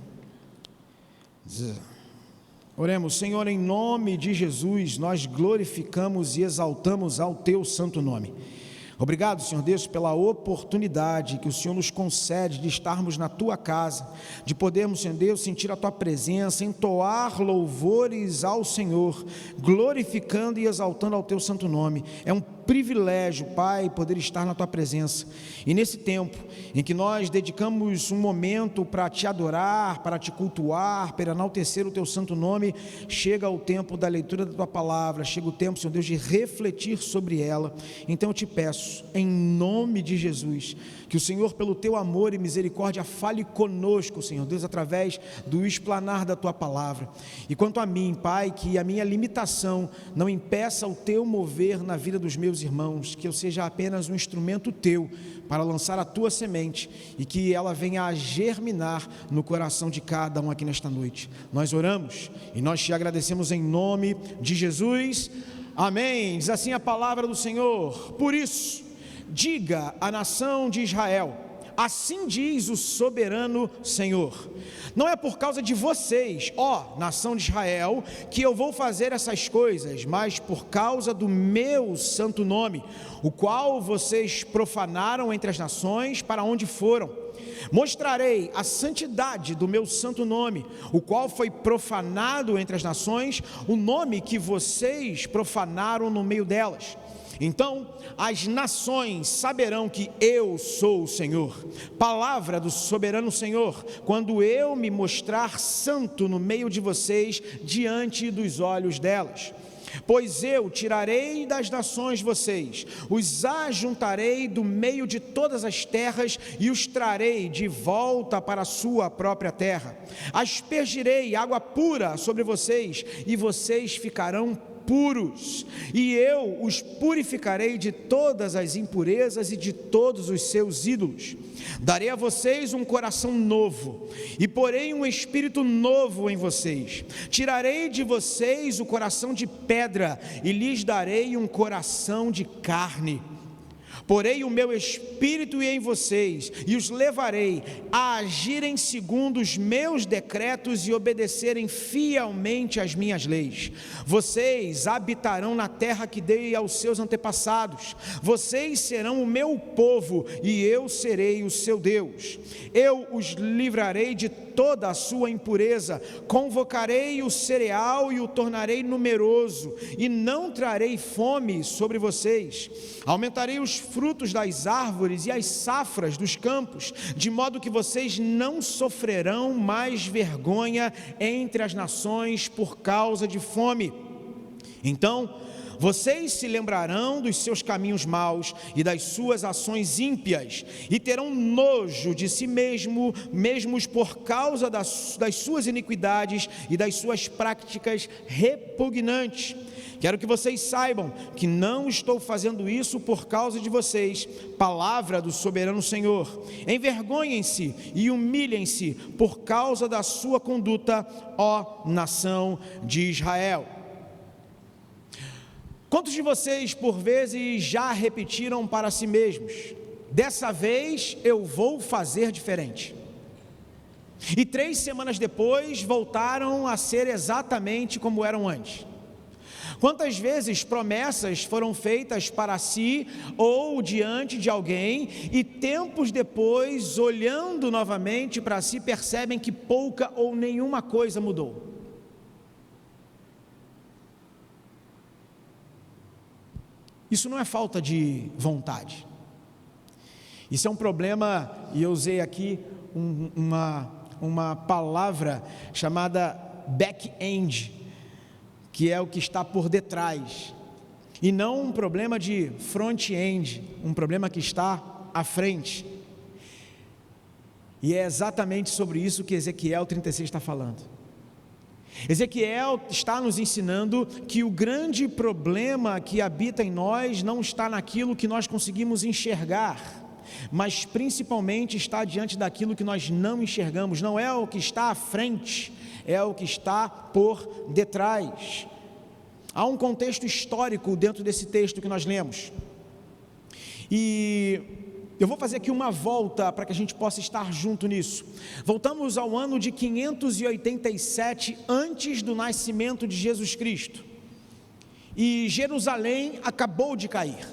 [SPEAKER 9] Oremos. Senhor, em nome de Jesus, nós glorificamos e exaltamos ao Teu santo nome. Obrigado, Senhor Deus, pela oportunidade que o Senhor nos concede de estarmos na Tua casa, de podermos, Senhor Deus, sentir a Tua presença, entoar louvores ao Senhor, glorificando e exaltando ao Teu santo nome. É um privilégio, Pai, poder estar na Tua presença. E nesse tempo em que nós dedicamos um momento para Te adorar, para Te cultuar, para enaltecer o Teu santo nome, chega o tempo da leitura da Tua palavra, chega o tempo, Senhor Deus, de refletir sobre ela. Então eu Te peço, em nome de Jesus, que o Senhor, pelo Teu amor e misericórdia, fale conosco, Senhor Deus, através do explanar da Tua palavra. E quanto a mim, Pai, que a minha limitação não impeça o Teu mover na vida dos meus irmãos, que eu seja apenas um instrumento Teu para lançar a Tua semente e que ela venha a germinar no coração de cada um aqui nesta noite. Nós oramos e nós Te agradecemos em nome de Jesus. Amém. Diz assim a palavra do Senhor: por isso, diga à nação de Israel, assim diz o soberano Senhor: não é por causa de vocês, ó nação de Israel, que eu vou fazer essas coisas, mas por causa do meu santo nome, o qual vocês profanaram entre as nações para onde foram. Mostrarei a santidade do meu santo nome, o qual foi profanado entre as nações, o nome que vocês profanaram no meio delas. Então as nações saberão que eu sou o Senhor. Palavra do soberano Senhor, quando eu me mostrar santo no meio de vocês, diante dos olhos delas. Pois eu tirarei das nações vocês, os ajuntarei do meio de todas as terras e os trarei de volta para a sua própria terra. Aspergirei água pura sobre vocês e vocês ficarão puros, e eu os purificarei de todas as impurezas e de todos os seus ídolos. Darei a vocês um coração novo, e porei um espírito novo em vocês. Tirarei de vocês o coração de pedra, e lhes darei um coração de carne. Porei o meu espírito em vocês, e os levarei a agirem segundo os meus decretos e obedecerem fielmente às minhas leis. Vocês habitarão na terra que dei aos seus antepassados. Vocês serão o meu povo, e eu serei o seu Deus. Eu os livrarei de toda a sua impureza, convocarei o cereal e o tornarei numeroso, e não trarei fome sobre vocês. Aumentarei os frutos das árvores e as safras dos campos, de modo que vocês não sofrerão mais vergonha entre as nações por causa de fome. Então vocês se lembrarão dos seus caminhos maus e das suas ações ímpias, e terão nojo de si mesmos por causa das suas iniquidades e das suas práticas repugnantes. Quero que vocês saibam que não estou fazendo isso por causa de vocês. Palavra do soberano Senhor. Envergonhem-se e humilhem-se por causa da sua conduta, ó nação de Israel. Quantos de vocês, por vezes, já repetiram para si mesmos: dessa vez eu vou fazer diferente? E 3 semanas depois voltaram a ser exatamente como eram antes? Quantas vezes promessas foram feitas para si ou diante de alguém, e tempos depois, olhando novamente para si, percebem que pouca ou nenhuma coisa mudou? Isso não é falta de vontade. Isso é um problema, e eu usei aqui uma palavra chamada back-end, que é o que está por detrás, e não um problema de front-end, um problema que está à frente. E é exatamente sobre isso que Ezequiel 36 está falando. Ezequiel está nos ensinando que o grande problema que habita em nós não está naquilo que nós conseguimos enxergar, mas principalmente está diante daquilo que nós não enxergamos. Não é o que está à frente, é o que está por detrás. Há um contexto histórico dentro desse texto que nós lemos, e eu vou fazer aqui uma volta para que a gente possa estar junto nisso. Voltamos ao ano de 587 antes do nascimento de Jesus Cristo, e Jerusalém acabou de cair.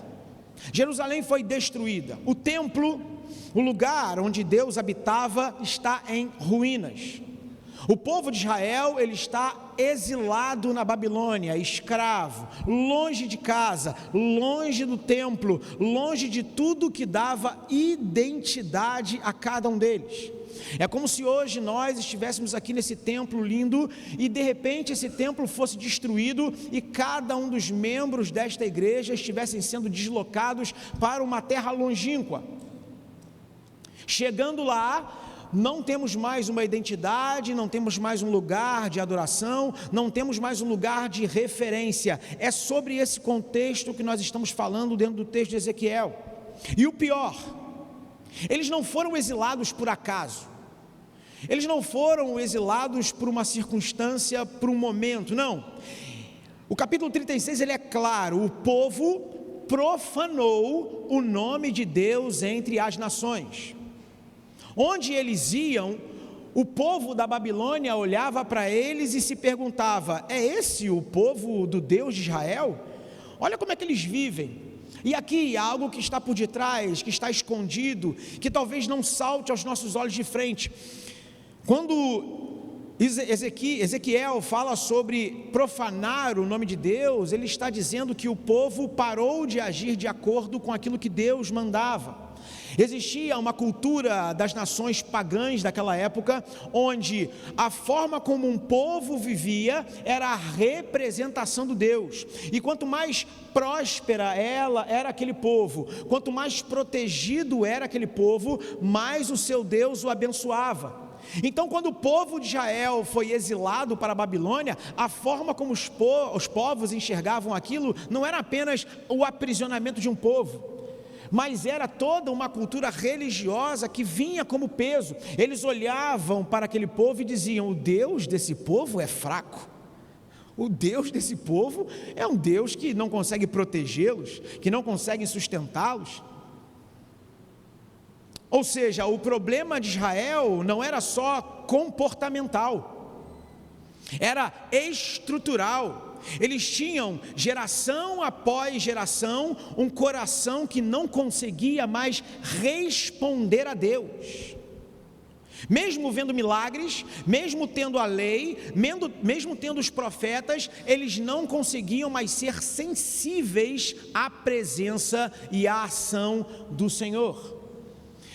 [SPEAKER 9] Jerusalém foi destruída. O templo, o lugar onde Deus habitava, está em ruínas. O povo de Israel, ele está exilado na Babilônia, escravo, longe de casa, longe do templo, longe de tudo que dava identidade a cada um deles. É como se hoje nós estivéssemos aqui nesse templo lindo, e de repente esse templo fosse destruído, e cada um dos membros desta igreja estivessem sendo deslocados para uma terra longínqua. Chegando lá, não temos mais uma identidade, não temos mais um lugar de adoração, não temos mais um lugar de referência. É sobre esse contexto que nós estamos falando dentro do texto de Ezequiel. E o pior, eles não foram exilados por acaso, eles não foram exilados por uma circunstância, por um momento, não. O capítulo 36, ele é claro: o povo profanou o nome de Deus entre as nações. Onde eles iam, o povo da Babilônia olhava para eles e se perguntava: é esse o povo do Deus de Israel? Olha como é que eles vivem. E aqui há algo que está por detrás, que está escondido, que talvez não salte aos nossos olhos de frente. Quando Ezequiel fala sobre profanar o nome de Deus. Ele está dizendo que o povo parou de agir de acordo com aquilo que Deus mandava. Existia uma cultura das nações pagãs daquela época, onde a forma como um povo vivia era a representação do Deus, e quanto mais próspera era aquele povo, quanto mais protegido era aquele povo, mais o seu Deus o abençoava. Então, quando o povo de Israel foi exilado para a Babilônia, a forma como os povos enxergavam aquilo não era apenas o aprisionamento de um povo, mas era toda uma cultura religiosa que vinha como peso. Eles olhavam para aquele povo e diziam: o Deus desse povo é fraco, o Deus desse povo é um Deus que não consegue protegê-los, que não consegue sustentá-los. Ou seja, o problema de Israel não era só comportamental, era estrutural. Eles tinham, geração após geração, um coração que não conseguia mais responder a Deus. Mesmo vendo milagres, mesmo tendo a lei, mesmo tendo os profetas, eles não conseguiam mais ser sensíveis à presença e à ação do Senhor.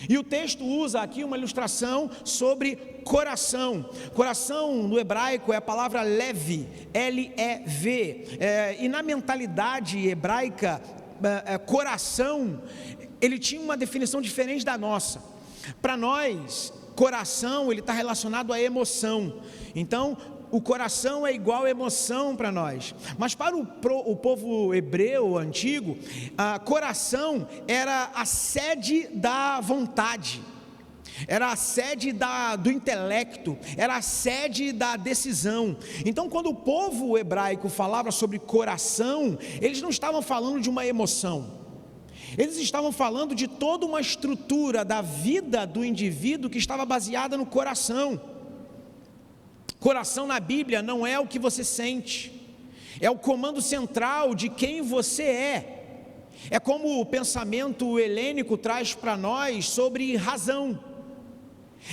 [SPEAKER 9] E o texto usa aqui uma ilustração sobre coração. Coração no hebraico é a palavra lev, L-E-V, e na mentalidade hebraica, coração, ele tinha uma definição diferente da nossa. Para nós, coração, ele está relacionado à emoção. Então, o coração é igual emoção para nós, mas para o povo hebreu antigo, coração era a sede da vontade, era a sede do intelecto, era a sede da decisão. Então, quando o povo hebraico falava sobre coração, eles não estavam falando de uma emoção, eles estavam falando de toda uma estrutura da vida do indivíduo que estava baseada no coração. Coração na Bíblia não é o que você sente, é o comando central de quem você é. É como o pensamento helênico traz para nós sobre razão.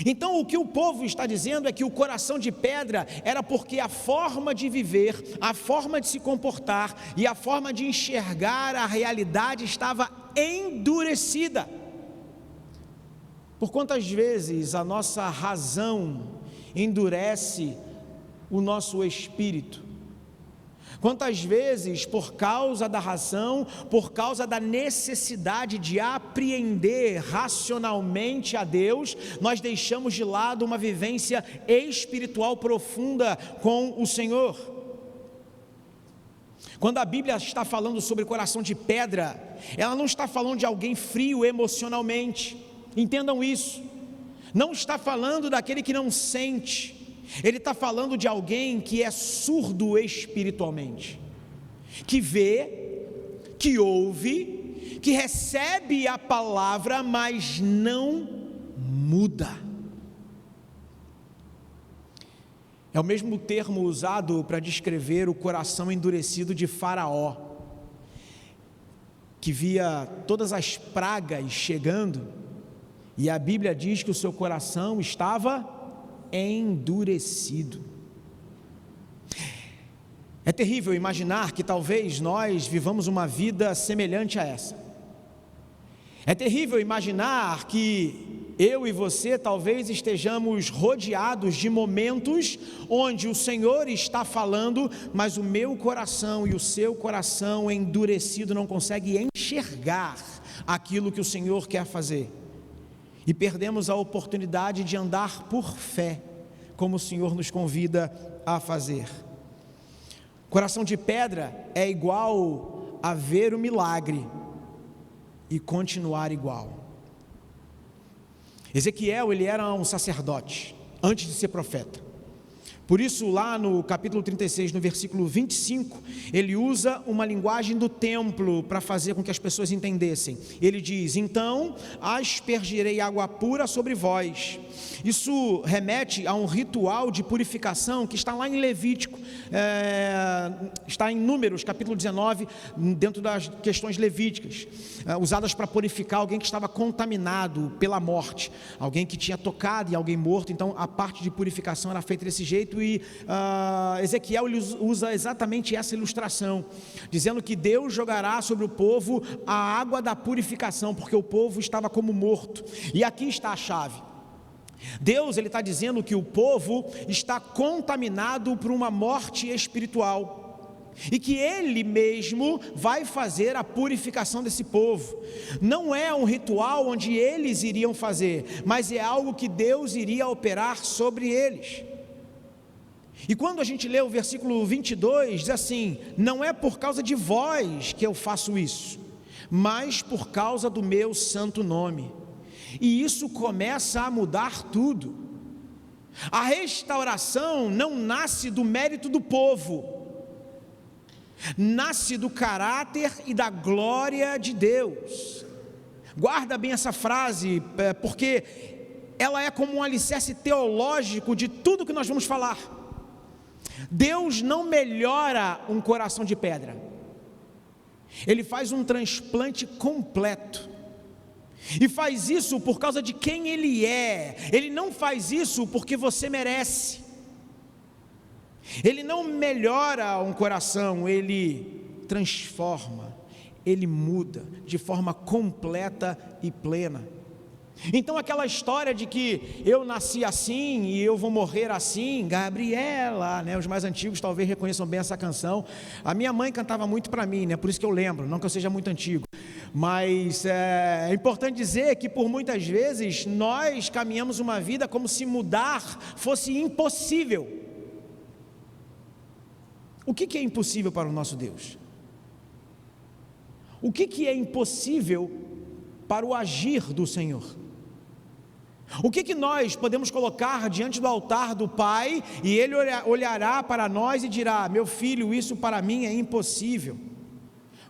[SPEAKER 9] Então, o que o povo está dizendo é que o coração de pedra era porque a forma de viver, a forma de se comportar e a forma de enxergar a realidade estava endurecida. Por quantas vezes a nossa razão endurece o nosso espírito? Quantas vezes, por causa da razão, por causa da necessidade de apreender racionalmente a Deus, nós deixamos de lado uma vivência espiritual profunda com o Senhor? Quando a Bíblia está falando sobre coração de pedra, ela não está falando de alguém frio emocionalmente, entendam isso. Não está falando daquele que não sente, ele está falando de alguém que é surdo espiritualmente, que vê, que ouve, que recebe a palavra, mas não muda. É o mesmo termo usado para descrever o coração endurecido de Faraó, que via todas as pragas chegando, e a Bíblia diz que o seu coração estava endurecido. É terrível imaginar que talvez nós vivamos uma vida semelhante a essa. É terrível imaginar que eu e você talvez estejamos rodeados de momentos onde o Senhor está falando, mas o meu coração e o seu coração endurecido não consegue enxergar aquilo que o Senhor quer fazer. E perdemos a oportunidade de andar por fé, como o Senhor nos convida a fazer. Coração de pedra é igual a ver o milagre e continuar igual. Ezequiel, ele era um sacerdote, antes de ser profeta. Por isso, lá no capítulo 36, no versículo 25, ele usa uma linguagem do templo para fazer com que as pessoas entendessem. Ele diz: então aspergirei água pura sobre vós. Isso remete a um ritual de purificação que está lá em Levítico, está em Números, capítulo 19, dentro das questões levíticas, usadas para purificar alguém que estava contaminado pela morte, alguém que tinha tocado em alguém morto. Então a parte de purificação era feita desse jeito, e Ezequiel usa exatamente essa ilustração, dizendo que Deus jogará sobre o povo a água da purificação, porque o povo estava como morto. E aqui está a chave. Deus, ele está dizendo que o povo está contaminado por uma morte espiritual, e que Ele mesmo vai fazer a purificação desse povo. Não é um ritual onde eles iriam fazer, mas é algo que Deus iria operar sobre eles. E quando a gente lê o versículo 22, diz assim: não é por causa de vós que eu faço isso, mas por causa do meu santo nome. E isso começa a mudar tudo. A restauração não nasce do mérito do povo, nasce do caráter e da glória de Deus. Guarda bem essa frase, porque ela é como um alicerce teológico de tudo que nós vamos falar. Deus não melhora um coração de pedra, Ele faz um transplante completo. E faz isso por causa de quem Ele é. Ele não faz isso porque você merece. Ele não melhora um coração, Ele transforma, Ele muda de forma completa e plena. Então aquela história de que eu nasci assim e eu vou morrer assim, Gabriela, né? Os mais antigos talvez reconheçam bem essa canção. A minha mãe cantava muito para mim, né? Por isso que eu lembro, não que eu seja muito antigo. Mas é importante dizer que por muitas vezes nós caminhamos uma vida como se mudar fosse impossível. O que é impossível para o nosso Deus? O que é impossível para o agir do Senhor? O que nós podemos colocar diante do altar do Pai e Ele olhará para nós e dirá: meu filho, isso para mim é impossível?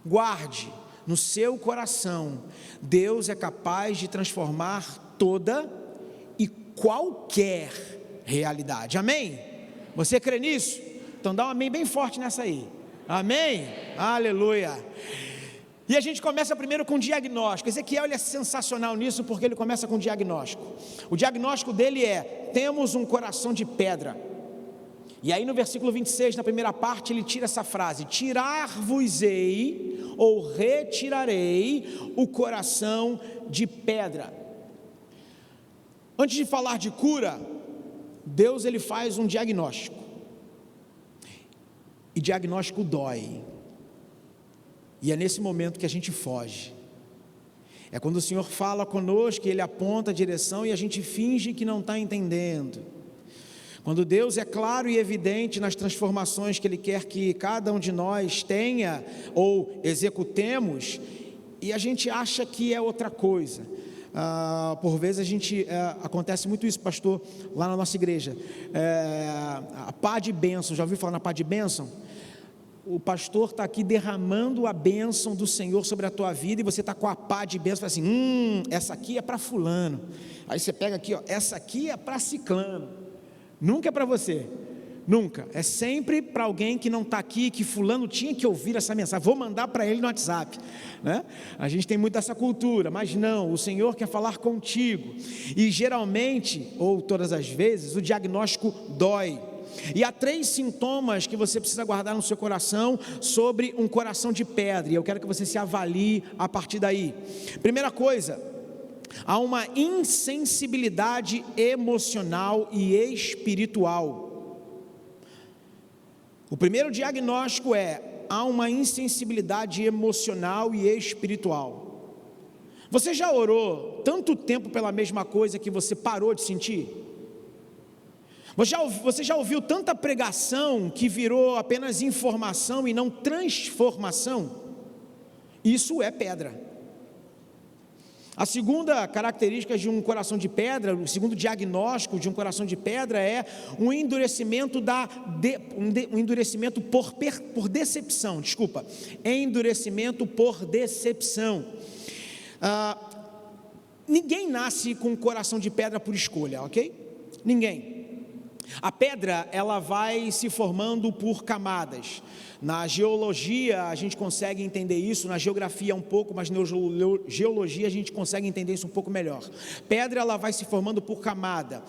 [SPEAKER 9] Guarde no seu coração, Deus é capaz de transformar toda e qualquer realidade. Amém? Você crê nisso? Então dá um amém bem forte nessa aí. Amém? Aleluia. E a gente começa primeiro com diagnóstico. Ezequiel, ele é sensacional nisso, porque ele começa com diagnóstico. O diagnóstico dele é: temos um coração de pedra. E aí no versículo 26, na primeira parte, ele tira essa frase: tirar-vos-ei ou retirarei o coração de pedra. Antes de falar de cura, Deus, ele faz um diagnóstico. E diagnóstico dói. E é nesse momento que a gente foge. É quando o Senhor fala conosco, Ele aponta a direção e a gente finge que não está entendendo. Quando Deus é claro e evidente nas transformações que Ele quer que cada um de nós tenha ou executemos, e a gente acha que é outra coisa. Por vezes acontece muito isso, pastor, lá na nossa igreja. A pá de bênção, já ouviu falar na pá de bênção? O pastor está aqui derramando a bênção do Senhor sobre a tua vida, e você está com a pá de bênção, fala assim: essa aqui é para fulano. Aí você pega aqui, ó, essa aqui é para ciclano. Nunca é para você, nunca. É sempre para alguém que não está aqui, que fulano tinha que ouvir essa mensagem. Vou mandar para ele no WhatsApp, né? A gente tem muito essa cultura, mas não, o Senhor quer falar contigo. E geralmente, ou todas as vezes, o diagnóstico dói. E há 3 sintomas que você precisa guardar no seu coração sobre um coração de pedra, e eu quero que você se avalie a partir daí. Primeira coisa, há uma insensibilidade emocional e espiritual. O primeiro diagnóstico é: há uma insensibilidade emocional e espiritual. Você já orou tanto tempo pela mesma coisa que você parou de sentir? Você já ouviu tanta pregação que virou apenas informação e não transformação? Isso é pedra. A segunda característica de um coração de pedra, o segundo diagnóstico de um coração de pedra é um endurecimento por decepção, endurecimento por decepção. Ninguém nasce com um coração de pedra por escolha, ok? Ninguém. A pedra, ela vai se formando por camadas. Na geologia a gente consegue entender isso, na geografia um pouco, mas na geologia a gente consegue entender isso um pouco melhor. Pedra, ela vai se formando por camada.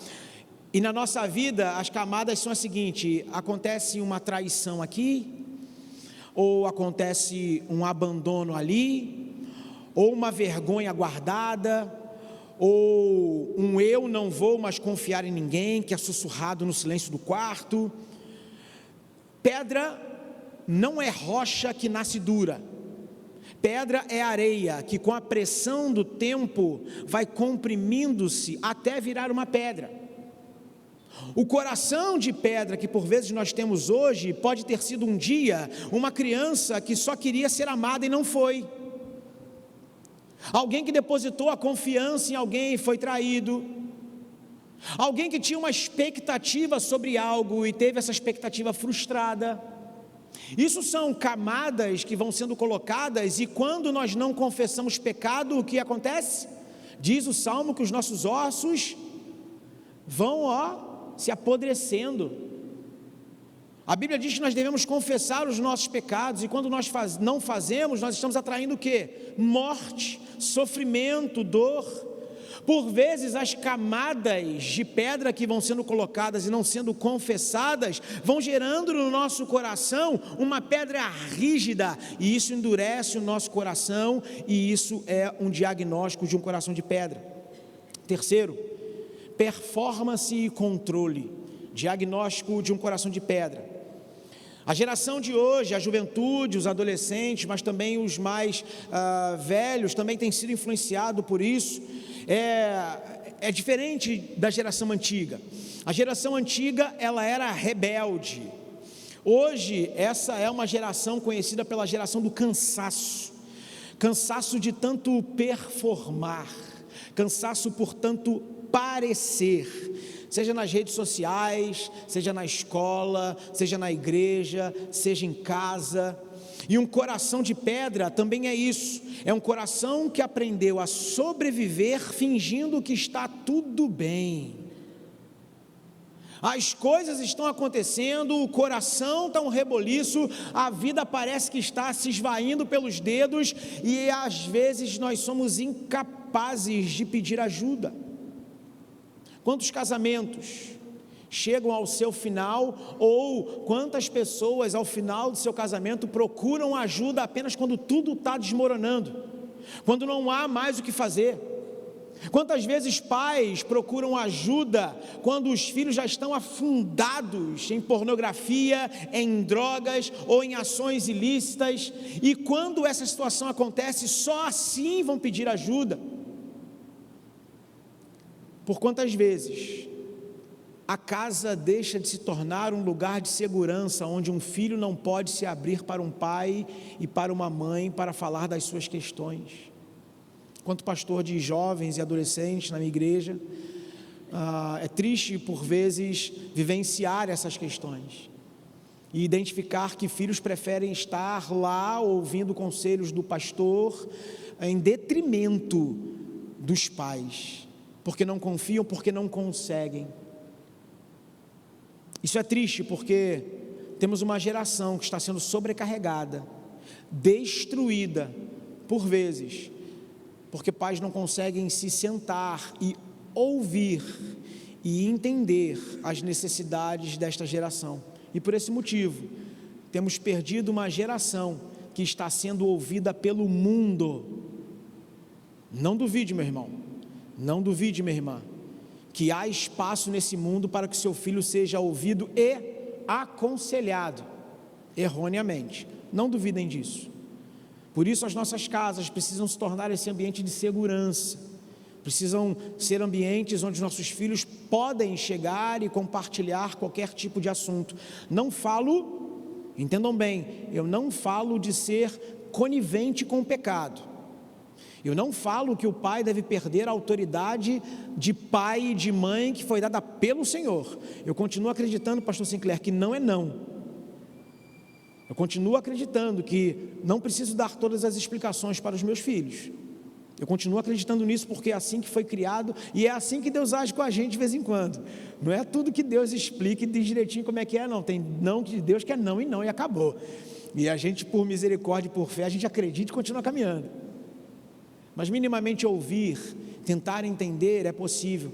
[SPEAKER 9] E na nossa vida as camadas são as seguintes: acontece uma traição aqui, ou acontece um abandono ali, ou uma vergonha guardada, ou um eu não vou mais confiar em ninguém, que é sussurrado no silêncio do quarto. Pedra não é rocha que nasce dura. Pedra é areia que com a pressão do tempo vai comprimindo-se até virar uma pedra. O coração de pedra que por vezes nós temos hoje pode ter sido um dia uma criança que só queria ser amada e não foi. Alguém que depositou a confiança em alguém e foi traído. Alguém que tinha uma expectativa sobre algo e teve essa expectativa frustrada. Isso são camadas que vão sendo colocadas, e quando nós não confessamos pecado, o que acontece? Diz o Salmo que os nossos ossos vão se apodrecendo. A Bíblia diz que nós devemos confessar os nossos pecados, e quando nós não fazemos, nós estamos atraindo o quê? Morte, sofrimento, dor. Por vezes as camadas de pedra que vão sendo colocadas e não sendo confessadas, vão gerando no nosso coração uma pedra rígida, e isso endurece o nosso coração, e isso é um diagnóstico de um coração de pedra. Terceiro, performance e controle, diagnóstico de um coração de pedra. A geração de hoje, a juventude, os adolescentes, mas também os mais velhos, também tem sido influenciado por isso. É diferente da geração antiga. A geração antiga, ela era rebelde. Hoje, essa é uma geração conhecida pela geração do cansaço. Cansaço de tanto performar, cansaço por tanto parecer, seja nas redes sociais, seja na escola, seja na igreja, seja em casa. E um coração de pedra também é isso, é um coração que aprendeu a sobreviver fingindo que está tudo bem. As coisas estão acontecendo, o coração está um reboliço, a vida parece que está se esvaindo pelos dedos, e às vezes nós somos incapazes de pedir ajuda. Quantos casamentos chegam ao seu final, ou quantas pessoas ao final do seu casamento procuram ajuda apenas quando tudo está desmoronando, quando não há mais o que fazer? Quantas vezes pais procuram ajuda quando os filhos já estão afundados em pornografia, em drogas ou em ações ilícitas, e quando essa situação acontece, só assim vão pedir ajuda? Por quantas vezes a casa deixa de se tornar um lugar de segurança, onde um filho não pode se abrir para um pai e para uma mãe para falar das suas questões? Quanto pastor de jovens e adolescentes na minha igreja, é triste por vezes vivenciar essas questões e identificar que filhos preferem estar lá ouvindo conselhos do pastor em detrimento dos pais, porque não confiam, porque não conseguem. Isso é triste porque temos uma geração que está sendo sobrecarregada, destruída por vezes, porque pais não conseguem se sentar e ouvir e entender as necessidades desta geração. E por esse motivo, temos perdido uma geração que está sendo ouvida pelo mundo. Não duvide, meu irmão, não duvide, minha irmã, que há espaço nesse mundo para que seu filho seja ouvido e aconselhado erroneamente. Não duvidem disso. Por isso as nossas casas precisam se tornar esse ambiente de segurança, precisam ser ambientes onde nossos filhos podem chegar e compartilhar qualquer tipo de assunto. Não falo, entendam bem, eu não falo de ser conivente com o pecado. Eu não falo que o pai deve perder a autoridade de pai e de mãe que foi dada pelo Senhor. Eu continuo acreditando, pastor Sinclair, que não é não. Eu continuo acreditando que não preciso dar todas as explicações para os meus filhos. Eu continuo acreditando nisso porque é assim que foi criado e é assim que Deus age com a gente de vez em quando. Não é tudo que Deus explica e diz direitinho como é que é, não. Tem não de Deus que é não e acabou. E a gente, por misericórdia e por fé, a gente acredita e continua caminhando. Mas minimamente ouvir, tentar entender é possível.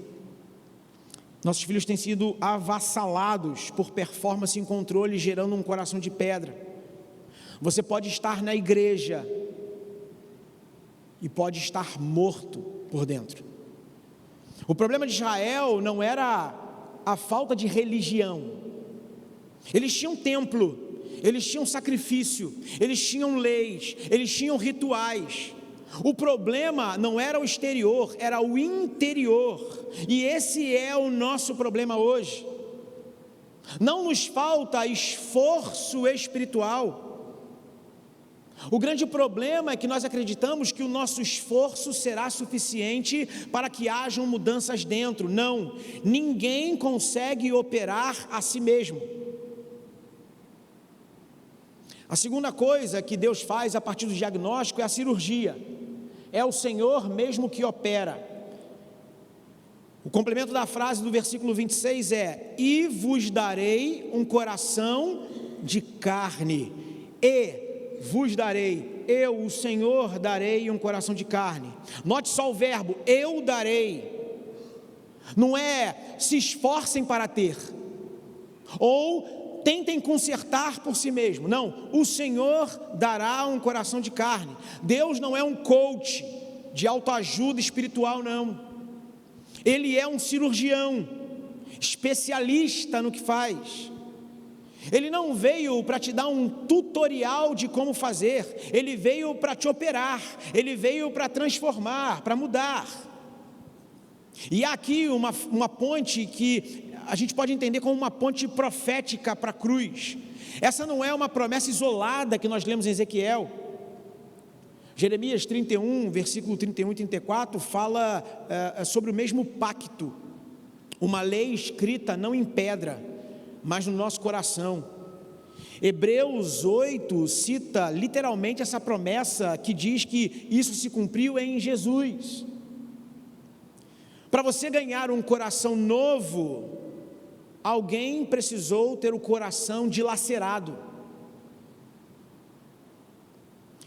[SPEAKER 9] Nossos filhos têm sido avassalados por performance e controle, gerando um coração de pedra. Você pode estar na igreja e pode estar morto por dentro. O problema de Israel não era a falta de religião. Eles tinham templo, eles tinham sacrifício, eles tinham leis, eles tinham rituais. O problema não era o exterior, era o interior. E esse é o nosso problema hoje. Não nos falta esforço espiritual. O grande problema é que nós acreditamos que o nosso esforço será suficiente para que hajam mudanças dentro. Não, ninguém consegue operar a si mesmo. A segunda coisa que Deus faz a partir do diagnóstico é a cirurgia. É o Senhor mesmo que opera. O complemento da frase do versículo 26 é: e vos darei um coração de carne, vos darei, eu, o Senhor, darei um coração de carne. Note só o verbo, eu darei. Não é se esforcem para ter, ou tentem consertar por si mesmo. Não, o Senhor dará um coração de carne. Deus não é um coach de autoajuda espiritual, não. Ele é um cirurgião, especialista no que faz. Ele não veio para te dar um tutorial de como fazer, ele veio para te operar, ele veio para transformar, para mudar. E há aqui uma ponte que a gente pode entender como uma ponte profética para a cruz. Essa não é uma promessa isolada que nós lemos em Ezequiel. Jeremias 31, versículo 31 e 34, fala sobre o mesmo pacto, uma lei escrita não em pedra, mas no nosso coração. Hebreus 8 cita literalmente essa promessa que diz que isso se cumpriu em Jesus. Para você ganhar um coração novo, alguém precisou ter o coração dilacerado.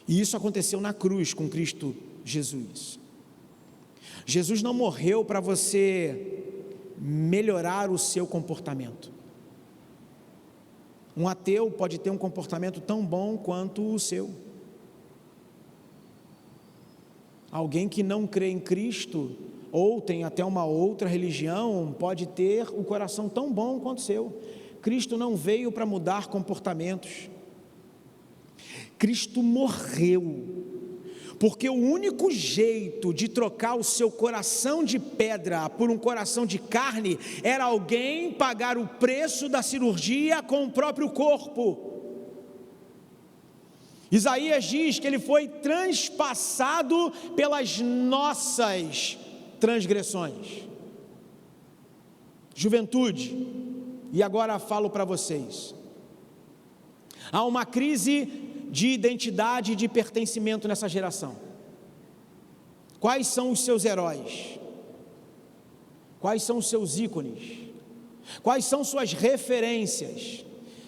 [SPEAKER 9] E isso aconteceu na cruz com Cristo Jesus. Jesus não morreu para você melhorar o seu comportamento. Um ateu pode ter um comportamento tão bom quanto o seu. Alguém que não crê em Cristo, ou tem até uma outra religião, pode ter o coração tão bom quanto o seu. Cristo não veio para mudar comportamentos. Cristo morreu, porque o único jeito de trocar o seu coração de pedra por um coração de carne era alguém pagar o preço da cirurgia com o próprio corpo. Isaías diz que ele foi transpassado pelas nossas transgressões. Juventude, e agora falo para vocês, há uma crise de identidade e de pertencimento nessa geração. Quais são os seus heróis? Quais são os seus ícones? Quais são suas referências?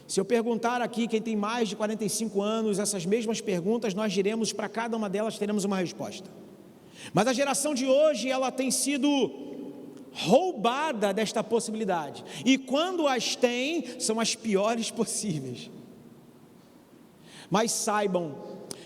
[SPEAKER 9] Se eu perguntar aqui quem tem mais de 45 anos, essas mesmas perguntas, nós diremos, para cada uma delas teremos uma resposta. Mas a geração de hoje, ela tem sido roubada desta possibilidade, e quando as tem, são as piores possíveis. Mas saibam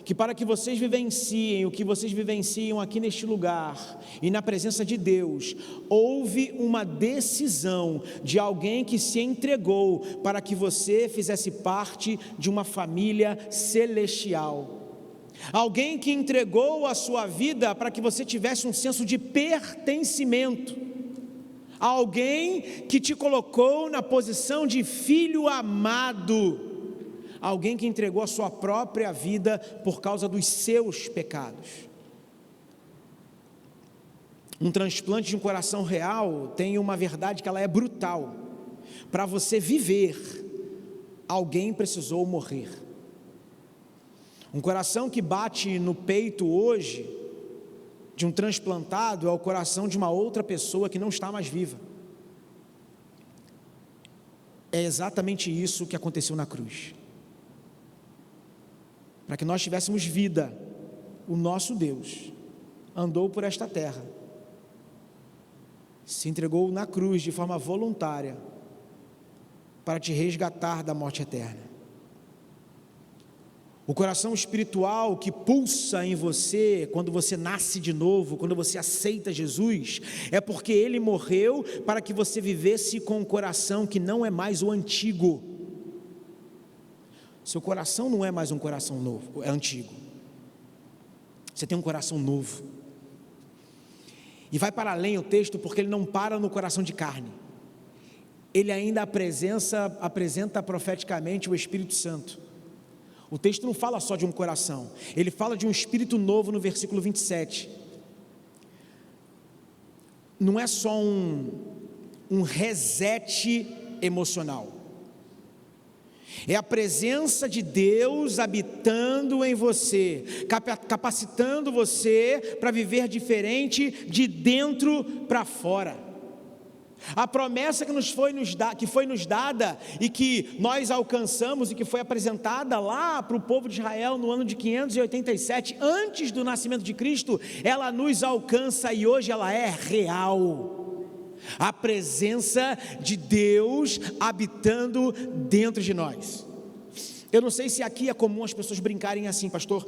[SPEAKER 9] que para que vocês vivenciem o que vocês vivenciam aqui neste lugar e na presença de Deus, houve uma decisão de alguém que se entregou para que você fizesse parte de uma família celestial. Alguém que entregou a sua vida para que você tivesse um senso de pertencimento. Alguém que te colocou na posição de filho amado. Alguém que entregou a sua própria vida por causa dos seus pecados. Um transplante de um coração real tem uma verdade que ela é brutal. Para você viver, alguém precisou morrer. Um coração que bate no peito hoje, de um transplantado, é o coração de uma outra pessoa que não está mais viva. É exatamente isso que aconteceu na cruz. Para que nós tivéssemos vida, o nosso Deus andou por esta terra, se entregou na cruz de forma voluntária, para te resgatar da morte eterna. O coração espiritual que pulsa em você, quando você nasce de novo, quando você aceita Jesus, é porque Ele morreu para que você vivesse com um coração que não é mais o antigo. Seu coração não é mais um coração novo, é antigo. Você tem um coração novo. E vai para além o texto, porque ele não para no coração de carne. Ele ainda apresenta profeticamente o Espírito Santo. O texto não fala só de um coração, ele fala de um espírito novo no versículo 27. Não é só um reset emocional, é a presença de Deus habitando em você, capacitando você para viver diferente de dentro para fora. A promessa que foi nos dada e que nós alcançamos e que foi apresentada lá para o povo de Israel no ano de 587, antes do nascimento de Cristo, ela nos alcança e hoje ela é real. A presença de Deus habitando dentro de nós. Eu não sei se aqui é comum as pessoas brincarem assim, pastor,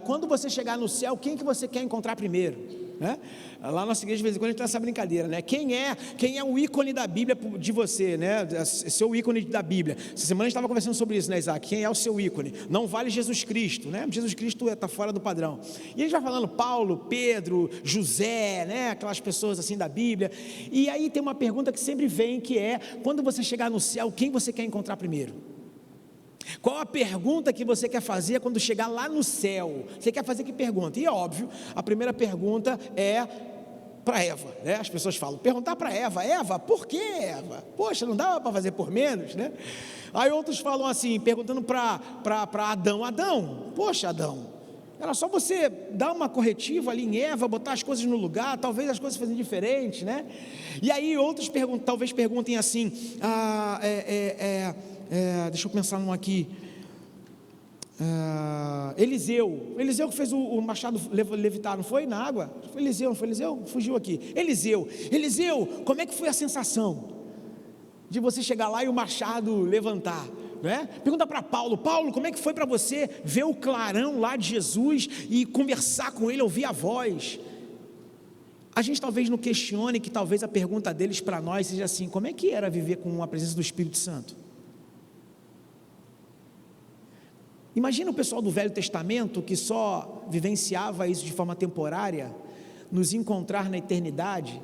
[SPEAKER 9] quando você chegar no céu, quem que você quer encontrar primeiro? Né? Lá na nossa igreja de vez em quando a gente tem essa brincadeira, né? Quem é o ícone da Bíblia de você, né? Seu ícone da Bíblia. Essa semana a gente estava conversando sobre isso, né, Isaac? Quem é o seu ícone? Não vale Jesus Cristo, né? Jesus Cristo está fora do padrão. E a gente vai falando Paulo, Pedro, José, né? Aquelas pessoas assim da Bíblia. E aí tem uma pergunta que sempre vem, que é: quando você chegar no céu, quem você quer encontrar primeiro? Qual a pergunta que você quer fazer quando chegar lá no céu? Você quer fazer que pergunta? E é óbvio, a primeira pergunta é para Eva, né? As pessoas falam, perguntar para Eva, por que Eva? Poxa, não dava para fazer por menos, né? Aí outros falam assim, perguntando para Adão, poxa Adão, era só você dar uma corretiva ali em Eva, botar as coisas no lugar, talvez as coisas fossem diferentes, né? E aí outros talvez perguntem assim, deixa eu pensar num aqui, Eliseu que fez o machado levitar, não foi? Na água? Foi Eliseu, não foi Eliseu? Fugiu aqui. Eliseu, como é que foi a sensação de você chegar lá e o machado levantar? Né? Pergunta para Paulo, como é que foi para você ver o clarão lá de Jesus e conversar com ele, ouvir a voz? A gente talvez não questione que talvez a pergunta deles para nós seja assim, como é que era viver com a presença do Espírito Santo? Imagina o pessoal do Velho Testamento que só vivenciava isso de forma temporária, nos encontrar na eternidade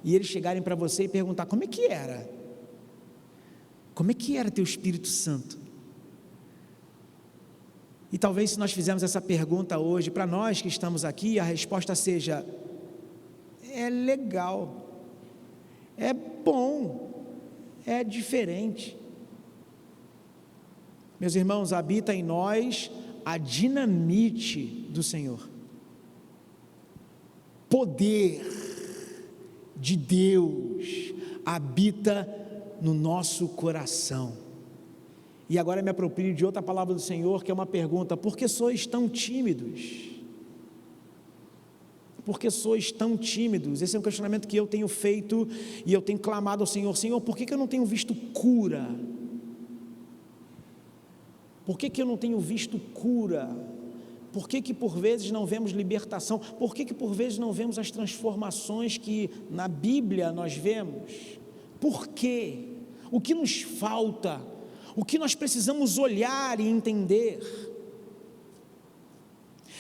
[SPEAKER 9] e eles chegarem para você e perguntar, como é que era? Como é que era teu Espírito Santo? E talvez se nós fizermos essa pergunta hoje, para nós que estamos aqui, a resposta seja, é legal, é bom, é diferente. Meus irmãos, habita em nós a dinamite do Senhor, poder de Deus habita no nosso coração. E agora me aproprio de outra palavra do Senhor, que é uma pergunta: por que sois tão tímidos? Por que sois tão tímidos? Esse é um questionamento que eu tenho feito e eu tenho clamado ao Senhor: Senhor, por que eu não tenho visto cura? Por que eu não tenho visto cura? Por que por vezes não vemos libertação? Por que por vezes não vemos as transformações que na Bíblia nós vemos? Por quê? O que nos falta? O que nós precisamos olhar e entender?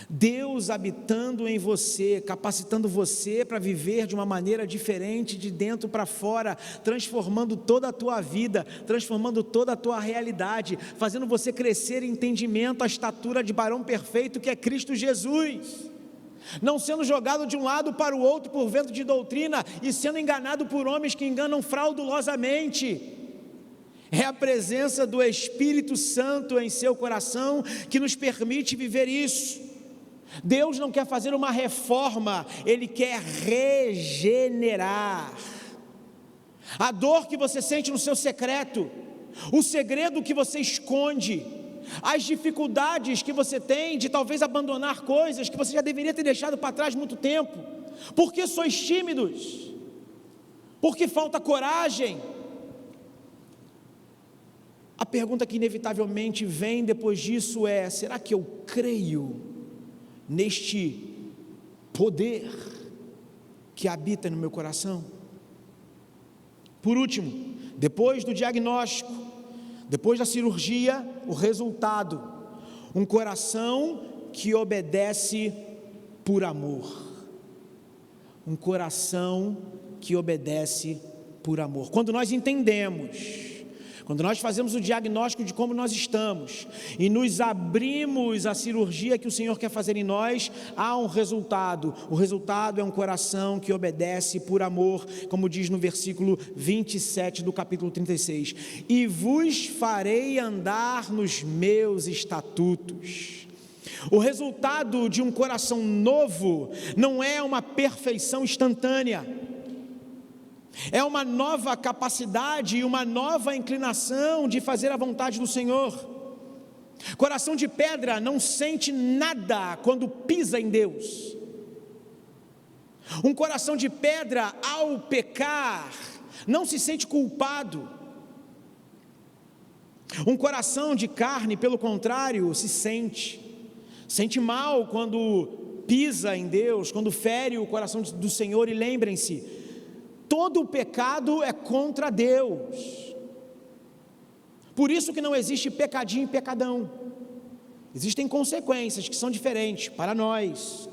[SPEAKER 9] Deus habitando em você, capacitando você para viver de uma maneira diferente, de dentro para fora, transformando toda a tua vida, transformando toda a tua realidade, fazendo você crescer em entendimento, a estatura de varão perfeito que é Cristo Jesus. não sendo jogado de um lado para o outro por vento de doutrina e sendo enganado por homens que enganam fraudulosamente. É a presença do Espírito Santo em seu coração que nos permite viver isso. Deus não quer fazer uma reforma, Ele quer regenerar. A dor que você sente no seu secreto, o segredo que você esconde, as dificuldades que você tem de talvez abandonar coisas que você já deveria ter deixado para trás há muito tempo. Por que sois tímidos? Por que falta coragem? A pergunta que inevitavelmente vem depois disso é: será que eu creio neste poder que habita no meu coração? Por último, depois do diagnóstico, depois da cirurgia, o resultado: um coração que obedece por amor. Um coração que obedece por amor. Quando nós entendemos, quando nós fazemos o diagnóstico de como nós estamos e nos abrimos à cirurgia que o Senhor quer fazer em nós, há um resultado. O resultado é um coração que obedece por amor, como diz no versículo 27 do capítulo 36. E vos farei andar nos meus estatutos. O resultado de um coração novo não é uma perfeição instantânea. É uma nova capacidade e uma nova inclinação de fazer a vontade do Senhor. Coração de pedra não sente nada quando pisa em Deus. Um coração de pedra, ao pecar, não se sente culpado. Um coração de carne, pelo contrário, sente mal quando pisa em Deus, quando fere o coração do Senhor. E lembrem-se, todo o pecado é contra Deus. Por isso que não existe pecadinho e pecadão. Existem consequências que são diferentes para nós.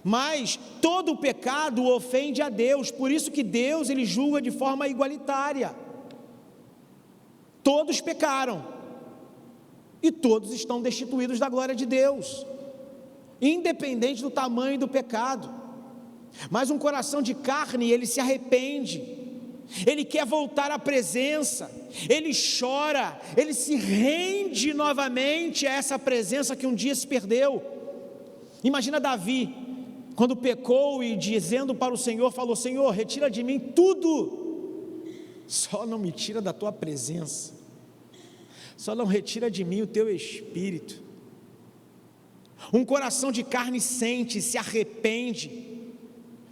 [SPEAKER 9] Mas todo o pecado ofende a Deus. Por isso que Deus, Ele julga de forma igualitária. Todos pecaram. E todos estão destituídos da glória de Deus, independente do tamanho do pecado. Mas um coração de carne, ele se arrepende, ele quer voltar à presença, ele chora, ele se rende novamente a essa presença que um dia se perdeu. Imagina Davi, quando pecou e dizendo para o Senhor, falou: Senhor, retira de mim tudo, só não me tira da tua presença, só não retira de mim o teu Espírito. Um coração de carne sente, se arrepende,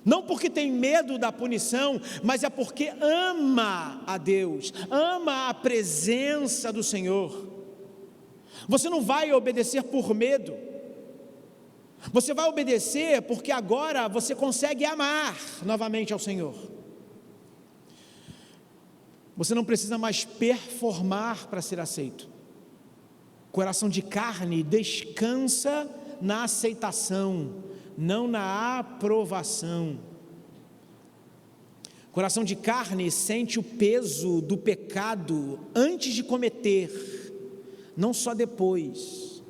[SPEAKER 9] não porque tem medo da punição, mas é porque ama a Deus, ama a presença do Senhor. Você não vai obedecer por medo, você vai obedecer porque agora você consegue amar novamente ao Senhor. Você não precisa mais performar para ser aceito. Coração de carne descansa na aceitação, não na aprovação. Coração de carne sente o peso do pecado antes de cometer, não só depois.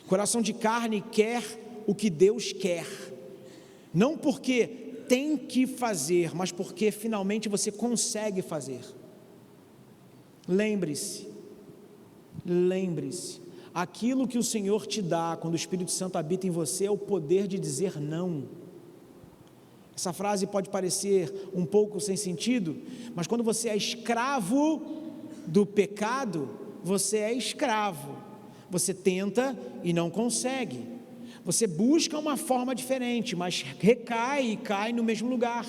[SPEAKER 9] Coração de carne quer o que Deus quer, não porque tem que fazer, mas porque finalmente você consegue fazer. Lembre-se, aquilo que o Senhor te dá quando o Espírito Santo habita em você é o poder de dizer não. Essa frase pode parecer um pouco sem sentido, mas quando você é escravo do pecado, você é escravo. Você tenta e não consegue. Você busca uma forma diferente, mas recai e cai no mesmo lugar.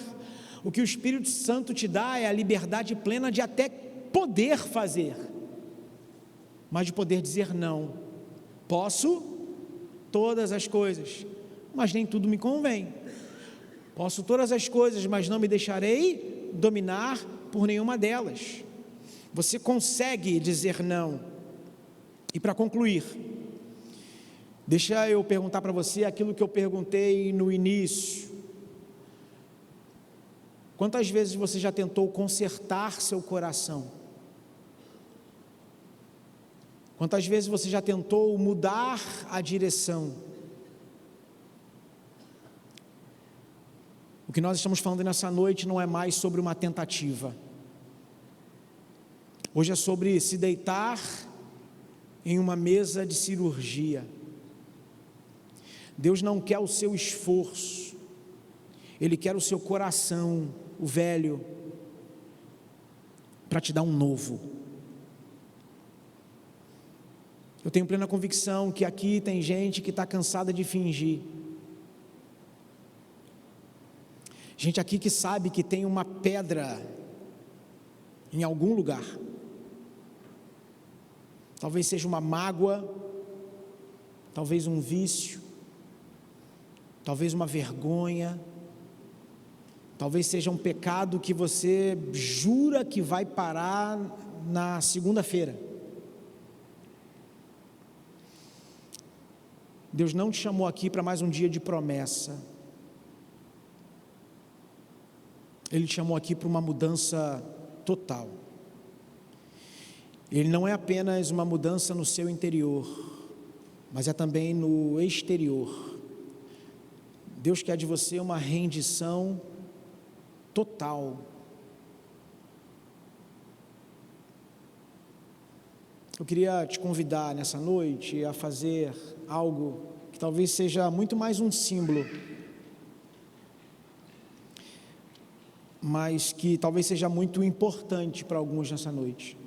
[SPEAKER 9] O que o Espírito Santo te dá é a liberdade plena de até poder fazer, mas de poder dizer não. Posso todas as coisas, mas nem tudo me convém. Posso todas as coisas, mas não me deixarei dominar por nenhuma delas. Você consegue dizer não. E para concluir, deixa eu perguntar para você aquilo que eu perguntei no início. Quantas vezes você já tentou consertar seu coração? Quantas vezes você já tentou mudar a direção? que nós estamos falando nessa noite não é mais sobre uma tentativa. Hoje é sobre se deitar em uma mesa de cirurgia. Deus não quer o seu esforço, Ele quer o seu coração, o velho, para te dar um novo. Eu tenho plena convicção que aqui tem gente que está cansada de fingir. Gente aqui que sabe que tem uma pedra em algum lugar. Talvez seja uma mágoa, talvez um vício, talvez uma vergonha, talvez seja um pecado que você jura que vai parar na segunda-feira. Deus não te chamou aqui para mais um dia de promessa. Ele te chamou aqui para uma mudança total. Ele não é apenas uma mudança no seu interior, mas é também no exterior. Deus quer de você uma rendição total. Eu queria te convidar nessa noite a fazer algo que talvez seja muito mais um símbolo, mas que talvez seja muito importante para alguns nessa noite.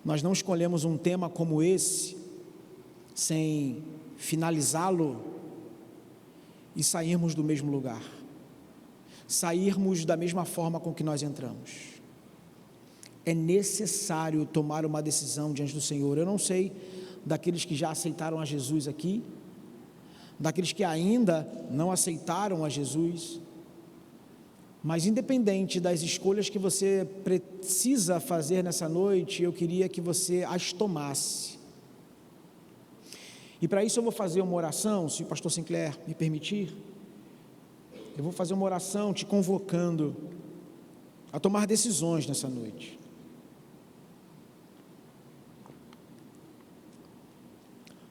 [SPEAKER 9] Nós não escolhemos um tema como esse sem finalizá-lo e sairmos do mesmo lugar, sairmos da mesma forma com que nós entramos. É necessário tomar uma decisão diante do Senhor. Eu não sei daqueles que já aceitaram a Jesus aqui, daqueles que ainda não aceitaram a Jesus, mas independente das escolhas que você precisa fazer nessa noite, eu queria que você as tomasse. E para isso eu vou fazer uma oração, se o pastor Sinclair me permitir. Eu vou fazer uma oração te convocando a tomar decisões nessa noite.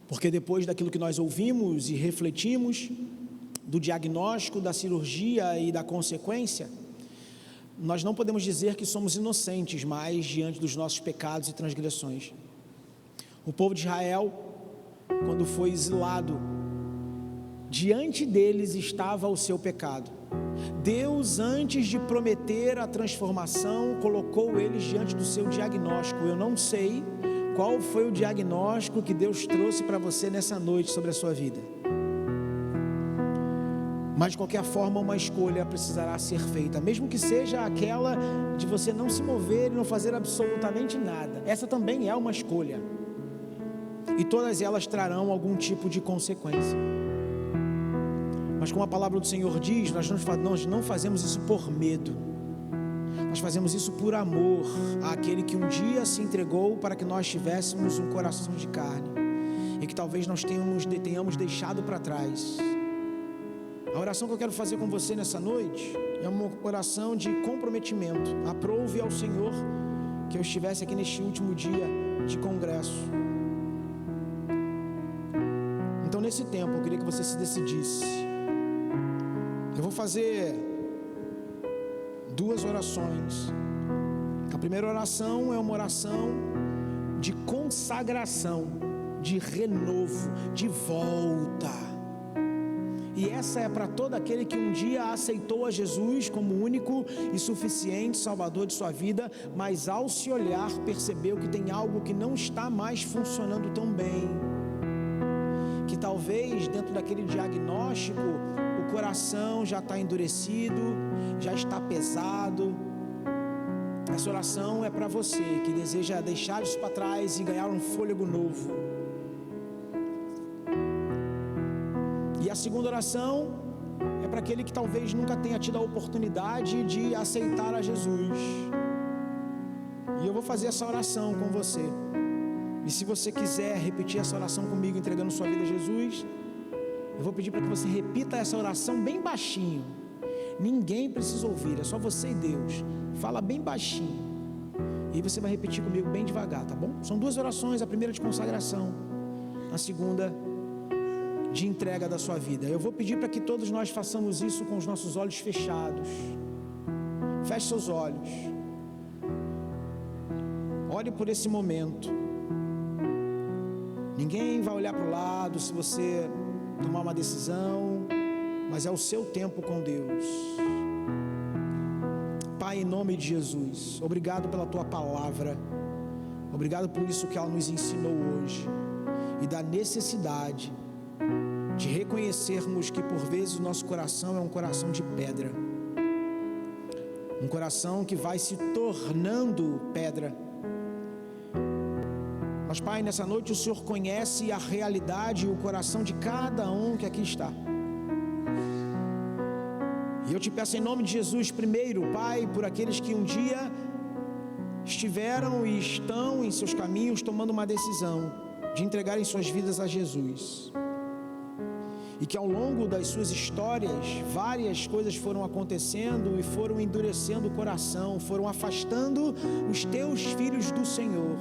[SPEAKER 9] Porque depois daquilo que nós ouvimos e refletimos, do diagnóstico, da cirurgia e da consequência, nós não podemos dizer que somos inocentes mais diante dos nossos pecados e transgressões. O povo de Israel, quando foi exilado, diante deles estava o seu pecado. Deus, antes de prometer a transformação, colocou eles diante do seu diagnóstico. Eu não sei qual foi o diagnóstico que Deus trouxe para você nessa noite sobre a sua vida, mas de qualquer forma uma escolha precisará ser feita, mesmo que seja aquela de você não se mover e não fazer absolutamente nada. Essa também é uma escolha, e todas elas trarão algum tipo de consequência. Mas como a palavra do Senhor diz, nós não fazemos isso por medo, nós fazemos isso por amor àquele que um dia se entregou para que nós tivéssemos um coração de carne, e que talvez nós tenhamos deixado para trás. A oração que eu quero fazer com você nessa noite é uma oração de comprometimento. Aprove ao Senhor que eu estivesse aqui neste último dia de congresso. Então, nesse tempo, eu queria que você se decidisse. Eu vou fazer duas orações. A primeira oração é uma oração de consagração, de renovo, de volta. E essa é para todo aquele que um dia aceitou a Jesus como único e suficiente Salvador de sua vida, mas ao se olhar percebeu que tem algo que não está mais funcionando tão bem, que talvez dentro daquele diagnóstico o coração já está endurecido, já está pesado. Essa oração é para você que deseja deixar isso para trás e ganhar um fôlego novo. E a segunda oração é para aquele que talvez nunca tenha tido a oportunidade de aceitar a Jesus. E eu vou fazer essa oração com você. E se você quiser repetir essa oração comigo, entregando sua vida a Jesus, eu vou pedir para que você repita essa oração bem baixinho. Ninguém precisa ouvir, é só você e Deus. Fala bem baixinho. E você vai repetir comigo bem devagar, tá bom? São duas orações, a primeira de consagração, a segunda de entrega da sua vida. Eu vou pedir para que todos nós façamos isso com os nossos olhos fechados. Feche seus olhos. Olhe por esse momento. Ninguém vai olhar para o lado se você tomar uma decisão, mas é o seu tempo com Deus. Pai, em nome de Jesus, obrigado pela Tua palavra. Obrigado por isso que ela nos ensinou hoje. E da necessidade de reconhecermos que por vezes o nosso coração é um coração de pedra. Um coração que vai se tornando pedra. Mas, Pai, nessa noite o Senhor conhece a realidade e o coração de cada um que aqui está. E eu te peço em nome de Jesus, primeiro, Pai, por aqueles que um dia estiveram e estão em seus caminhos tomando uma decisão de entregarem suas vidas a Jesus. E que ao longo das suas histórias, várias coisas foram acontecendo e foram endurecendo o coração, foram afastando os teus filhos do Senhor.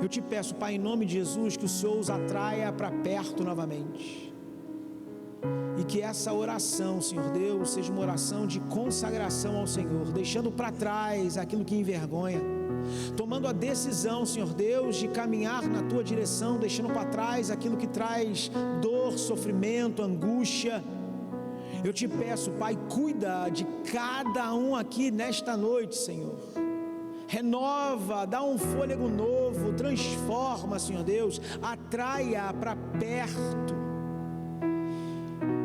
[SPEAKER 9] Eu te peço, Pai, em nome de Jesus, que o Senhor os atraia para perto novamente. E que essa oração, Senhor Deus, seja uma oração de consagração ao Senhor, deixando para trás aquilo que envergonha, tomando a decisão, Senhor Deus, de caminhar na Tua direção, deixando para trás aquilo que traz dor, sofrimento, angústia. Eu te peço, Pai, cuida de cada um aqui nesta noite, Senhor. Renova, dá um fôlego novo, transforma, Senhor Deus, atraia para perto.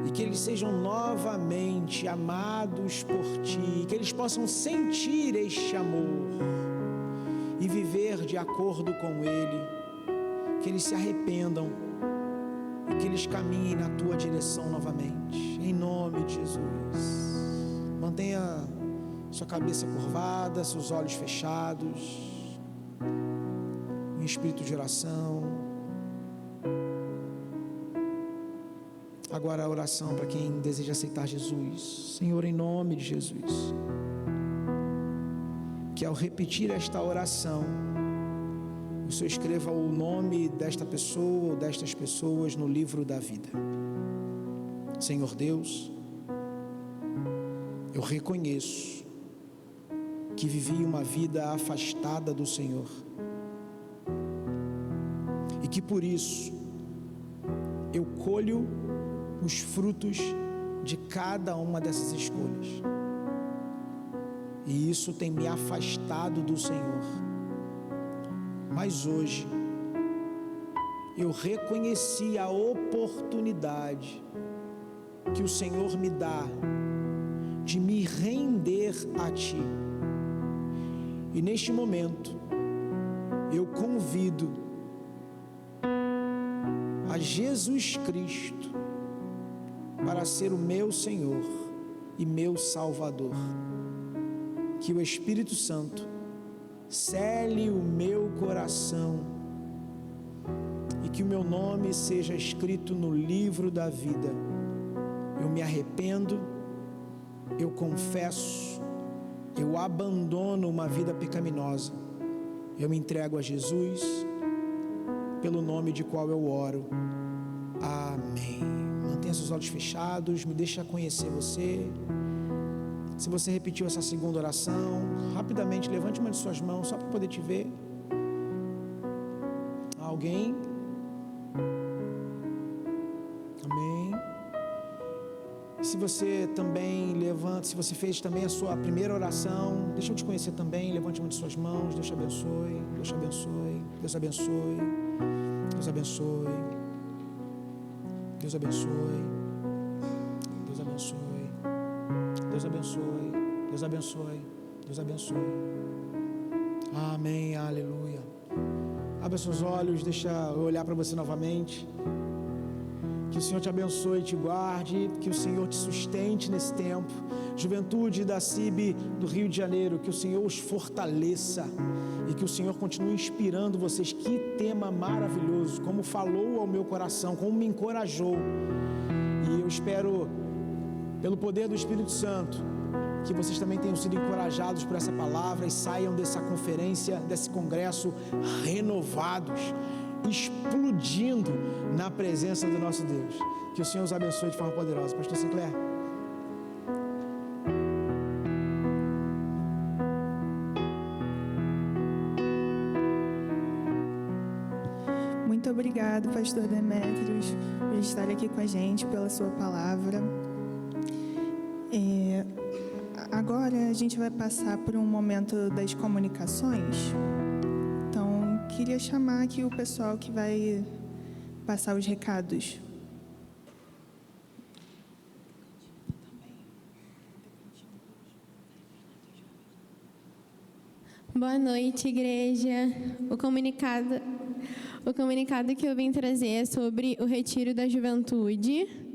[SPEAKER 9] E que eles sejam novamente amados por Ti, que eles possam sentir este amor e viver de acordo com Ele, que eles se arrependam e que eles caminhem na Tua direção novamente, em nome de Jesus. Mantenha sua cabeça curvada, seus olhos fechados, em espírito de oração. Agora a oração para quem deseja aceitar Jesus. Senhor, em nome de Jesus, que ao repetir esta oração, o Senhor escreva o nome desta pessoa ou destas pessoas no livro da vida. Senhor Deus, eu reconheço que vivi uma vida afastada do Senhor e que por isso eu colho os frutos de cada uma dessas escolhas, e isso tem me afastado do Senhor. Mas hoje eu reconheci a oportunidade que o Senhor me dá de me render a Ti. E neste momento, eu convido a Jesus Cristo para ser o meu Senhor e meu Salvador. Que o Espírito Santo cele o meu coração e que o meu nome seja escrito no livro da vida. Eu me arrependo, eu confesso, eu abandono uma vida pecaminosa, eu me entrego a Jesus, pelo nome de qual eu oro. Amém. Mantenha seus olhos fechados, me deixa conhecer você. Se você repetiu essa segunda oração, rapidamente levante uma de suas mãos, só para poder te ver. Alguém? Amém. Se você também se você fez também a sua primeira oração, deixa eu te conhecer também, levante uma de suas mãos, Deus te abençoe, Deus te abençoe, Deus abençoe, Deus abençoe, Deus abençoe, Deus abençoe, Deus abençoe, Deus abençoe, Deus abençoe. Amém, aleluia. Abra seus olhos, deixa eu olhar para você novamente. Que o Senhor te abençoe e te guarde, que o Senhor te sustente nesse tempo. Juventude da CIB do Rio de Janeiro, que o Senhor os fortaleça e que o Senhor continue inspirando vocês. Que tema maravilhoso, como falou ao meu coração, como me encorajou. E eu espero, pelo poder do Espírito Santo, que vocês também tenham sido encorajados por essa palavra e saiam dessa conferência, desse congresso, renovados, explodindo na presença do nosso Deus. Que o Senhor os abençoe de forma poderosa. Pastor Sinclair.
[SPEAKER 1] Muito obrigado, pastor Demétrios, por estar aqui com a gente, pela sua palavra. Agora a gente vai passar por um momento das comunicações. Então, queria chamar aqui o pessoal que vai passar os recados.
[SPEAKER 10] Boa noite, igreja. O comunicado que eu vim trazer é sobre o Retiro da Juventude.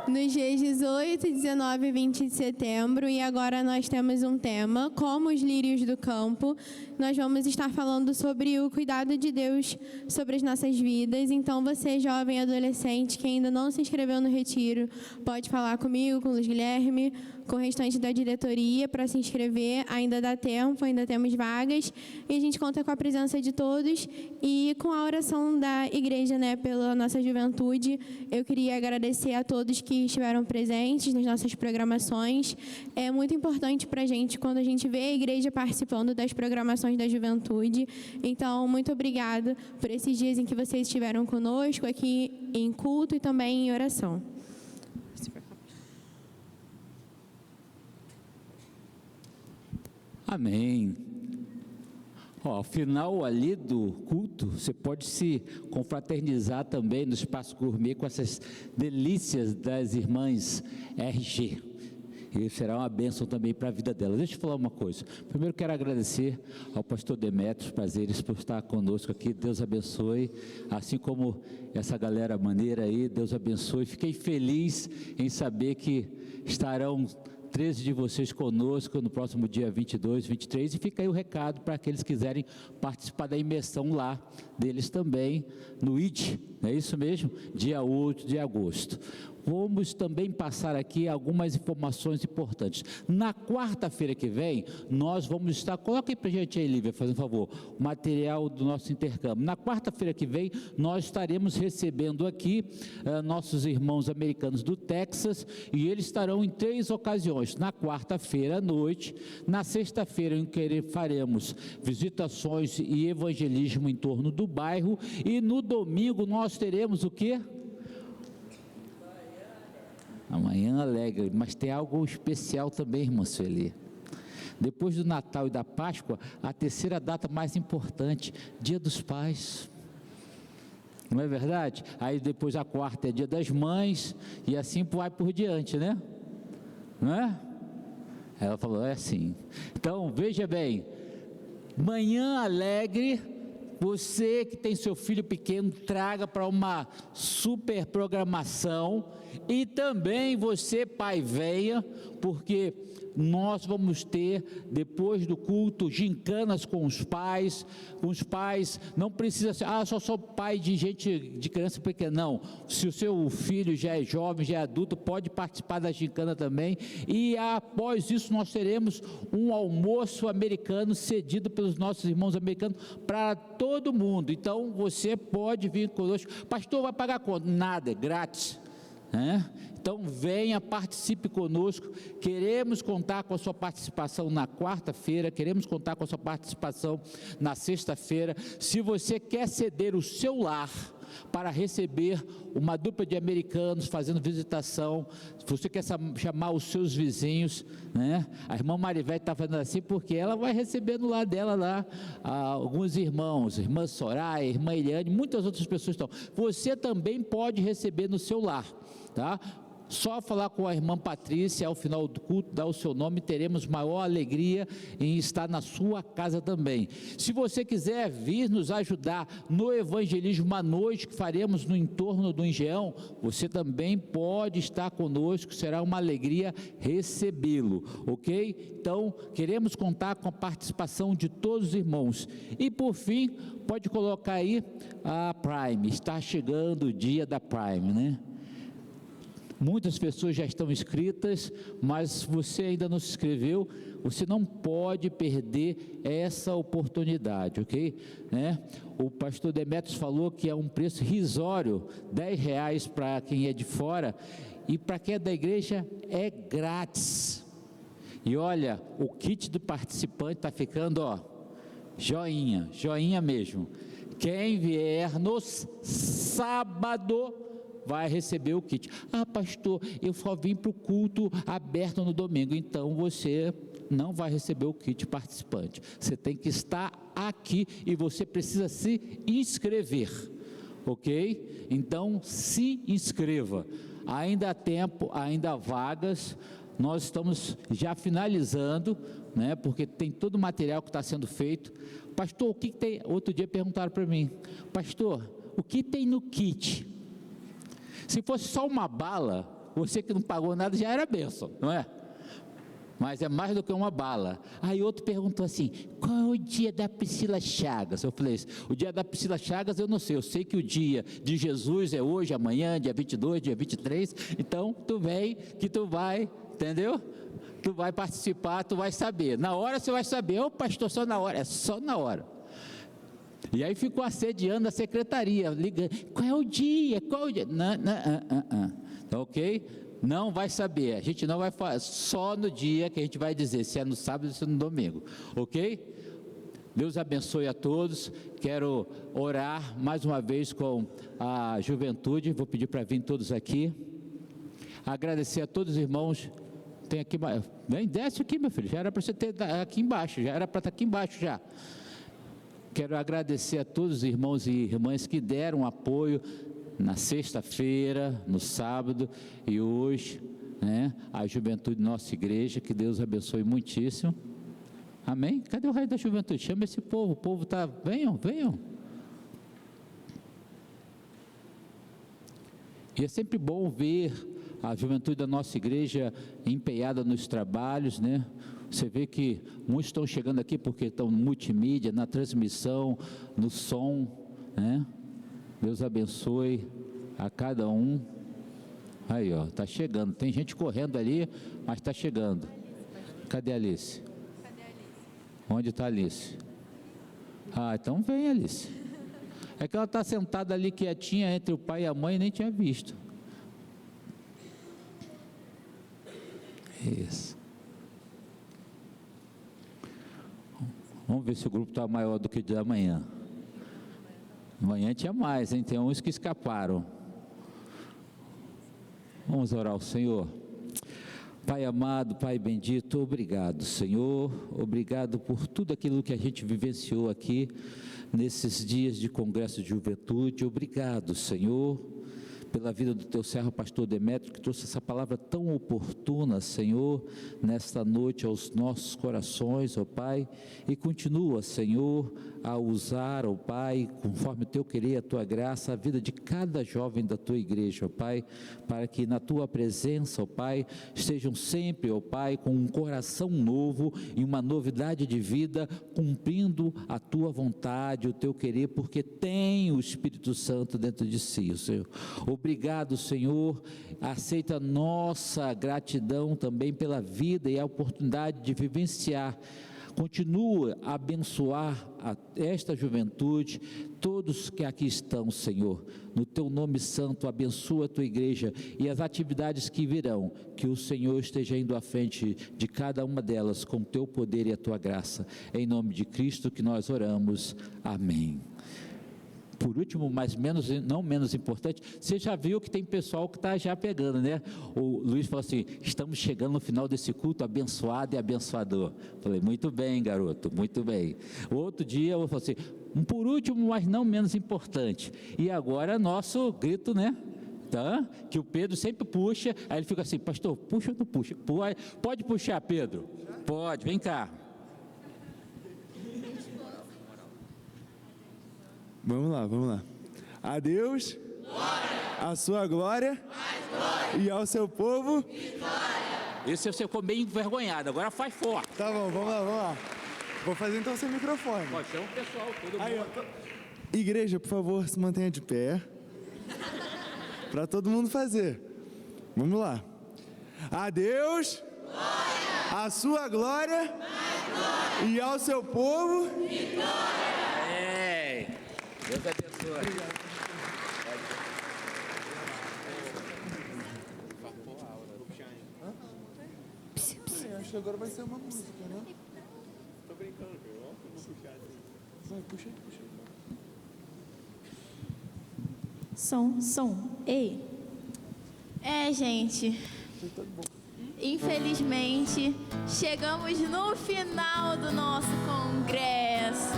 [SPEAKER 10] Nos dias 18, 19 e 20 de setembro, e agora nós temos um tema, como os lírios do campo. Nós vamos estar falando sobre o cuidado de Deus sobre as nossas vidas. Então, você, jovem adolescente, que ainda não se inscreveu no retiro, pode falar comigo, com o Luiz Guilherme, com o restante da diretoria para se inscrever. Ainda dá tempo, ainda temos vagas. E a gente conta com a presença de todos e com a oração da igreja, pela nossa juventude. Eu queria agradecer a todos que estiveram presentes nas nossas programações. É muito importante para a gente quando a gente vê a igreja participando das programações da juventude. Então, muito obrigada por esses dias em que vocês estiveram conosco aqui em culto e também em oração.
[SPEAKER 11] Amém. Ao final ali do culto, você pode se confraternizar também no Espaço Gourmet com essas delícias das irmãs RG. E será uma bênção também para a vida delas. Deixa eu falar uma coisa. Primeiro quero agradecer ao pastor Demétrios, prazeres por estar conosco aqui. Deus abençoe, assim como essa galera maneira aí, Deus abençoe. Fiquei feliz em saber que estarão 13 de vocês conosco no próximo dia 22, 23, e fica aí o recado para aqueles que quiserem participar da imersão lá deles também, no ID, não é isso mesmo? Dia 8 de agosto. Vamos também passar aqui algumas informações importantes. Na quarta-feira que vem, nós vamos estar... Coloca aí para a gente aí, Lívia, fazendo um favor, o material do nosso intercâmbio. Na quarta-feira que vem, nós estaremos recebendo aqui nossos irmãos americanos do Texas, e eles estarão em 3 ocasiões. Na quarta-feira à noite, na sexta-feira em que faremos visitações e evangelismo em torno do bairro, e no domingo nós teremos o quê? Amanhã alegre, mas tem algo especial também, irmã Sueli. Depois do Natal e da Páscoa, a terceira data mais importante, Dia dos Pais. Não é verdade? Aí depois a quarta é Dia das Mães, e assim vai por diante, né? Não é? Ela falou, é assim. Então, veja bem, manhã alegre. Você que tem seu filho pequeno, traga para uma super programação, e também você, pai, venha, porque nós vamos ter, depois do culto, gincanas com os pais. Não precisa ser, só sou pai de criança pequena, não. Se o seu filho já é jovem, já é adulto, pode participar da gincana também, e após isso nós teremos um almoço americano cedido pelos nossos irmãos americanos para todo mundo. Então você pode vir conosco. Pastor, vai pagar quanto? Nada, é grátis. Então venha, participe conosco. Queremos contar com a sua participação na quarta-feira, queremos contar com a sua participação na sexta-feira. Se você quer ceder o seu lar para receber uma dupla de americanos fazendo visitação, se você quer chamar os seus vizinhos, a irmã Marivete está fazendo assim porque ela vai receber no lar dela lá alguns irmãos, irmã Soraya, irmã Eliane, muitas outras pessoas estão. Você também pode receber no seu lar, tá? Só falar com a irmã Patrícia ao final do culto, dar o seu nome, teremos maior alegria em estar na sua casa também. Se você quiser vir nos ajudar no evangelismo à noite que faremos no entorno do Engenhão, você também pode estar conosco, será uma alegria recebê-lo, ok? Então, queremos contar com a participação de todos os irmãos. E por fim, pode colocar aí a Prime, está chegando o dia da Prime, Muitas pessoas já estão inscritas, mas você ainda não se inscreveu, você não pode perder essa oportunidade, ok? Né? O pastor Demetrios falou que é um preço risório, R$10 para quem é de fora, e para quem é da igreja é grátis. E olha, o kit do participante está ficando, ó, joinha, joinha mesmo. Quem vier no sábado vai receber o kit. Ah, pastor, eu só vim para o culto aberto no domingo. Então você não vai receber o kit participante. Você tem que estar aqui e você precisa se inscrever, ok? Então se inscreva. Ainda há tempo, ainda há vagas. Nós estamos já finalizando, né? Porque tem todo o material que está sendo feito. Pastor, o que tem? Outro dia perguntaram para mim, pastor, o que tem no kit? Se fosse só uma bala, você que não pagou nada já era bênção, não é? Mas é mais do que uma bala. Aí outro perguntou assim, qual é o dia da Priscila Chagas? Eu falei, o dia da Priscila Chagas eu não sei, eu sei que o dia de Jesus é hoje, amanhã, dia 22, dia 23, então tu vem que tu vai, entendeu? Tu vai participar, tu vai saber, na hora você vai saber, ô pastor, só na hora, é só na hora. E aí ficou assediando a secretaria, ligando, qual é o dia, qual é o dia? Não, ok? Não vai saber, a gente não vai falar, só no dia que a gente vai dizer, se é no sábado ou se é no domingo, ok? Deus abençoe a todos, quero orar mais uma vez com a juventude, vou pedir para vir todos aqui, agradecer a todos os irmãos, tem aqui, vem, desce aqui meu filho, já era para você ter aqui embaixo, já era para estar aqui embaixo já. Quero agradecer a todos os irmãos e irmãs que deram apoio na sexta-feira, no sábado e hoje, né, a juventude da nossa igreja, que Deus abençoe muitíssimo. Amém? Cadê o rei da juventude? Chama esse povo, o povo está, venham, venham. E é sempre bom ver a juventude da nossa igreja empenhada nos trabalhos, né? Você vê que muitos estão chegando aqui porque estão no multimídia, na transmissão, no som, né? Deus abençoe a cada um. Aí, ó, está chegando. Tem gente correndo ali, mas está chegando. Cadê a Alice? Onde está a Alice? Ah, então vem, Alice. É que ela está sentada ali quietinha entre o pai e a mãe e nem tinha visto. Isso. Vamos ver se o grupo está maior do que o de amanhã. Amanhã tinha mais, hein? Tem uns que escaparam. Vamos orar ao Senhor. Pai amado, Pai bendito, obrigado, Senhor. Obrigado por tudo aquilo que a gente vivenciou aqui nesses dias de congresso de juventude. Obrigado, Senhor, pela vida do teu servo pastor Demétrio, que trouxe essa palavra tão oportuna, Senhor, nesta noite aos nossos corações, ó Pai, e continua, Senhor, a usar, ó Pai, conforme o teu querer, a tua graça, a vida de cada jovem da tua igreja, ó Pai, para que na tua presença, ó Pai, estejam sempre, ó Pai, com um coração novo e uma novidade de vida, cumprindo a tua vontade, o teu querer, porque tem o Espírito Santo dentro de si, Senhor. Obrigado, Senhor, aceita nossa gratidão também pela vida e a oportunidade de vivenciar. Continua a abençoar esta juventude, todos que aqui estão, Senhor, no teu nome santo, abençoa a tua igreja e as atividades que virão, que o Senhor esteja indo à frente de cada uma delas com o teu poder e a tua graça, em nome de Cristo que nós oramos, amém. Por último, mas não menos importante, você já viu que tem pessoal que está já pegando, né? O Luiz falou assim, estamos chegando no final desse culto abençoado e abençoador. Falei, muito bem, garoto, muito bem. O outro dia eu falei assim, por último, mas não menos importante. E agora nosso grito, né? Tá? Que o Pedro sempre puxa, aí ele fica assim, pastor, puxa ou não puxa? Pode puxar, Pedro? Pode, vem cá.
[SPEAKER 12] Vamos lá. A Deus, glória. A sua glória, mais glória. E ao seu povo, vitória.
[SPEAKER 11] Esse você ficou bem envergonhado, agora faz forte.
[SPEAKER 12] Tá bom, vamos lá. Vou fazer então sem microfone.
[SPEAKER 11] Pode ser um pessoal, todo
[SPEAKER 12] aí,
[SPEAKER 11] mundo.
[SPEAKER 12] Igreja, por favor, se mantenha de pé. Para todo mundo fazer. Vamos lá. A Deus, glória. A sua glória, glória. E ao seu povo, vitória.
[SPEAKER 11] Deus abençoe.
[SPEAKER 12] Acho que agora vai ser uma música, né? Tô brincando, viu? Vou puxar assim. Vai, puxa aí, puxa aí.
[SPEAKER 4] Som. Ei. Gente. Infelizmente, chegamos no final do nosso congresso.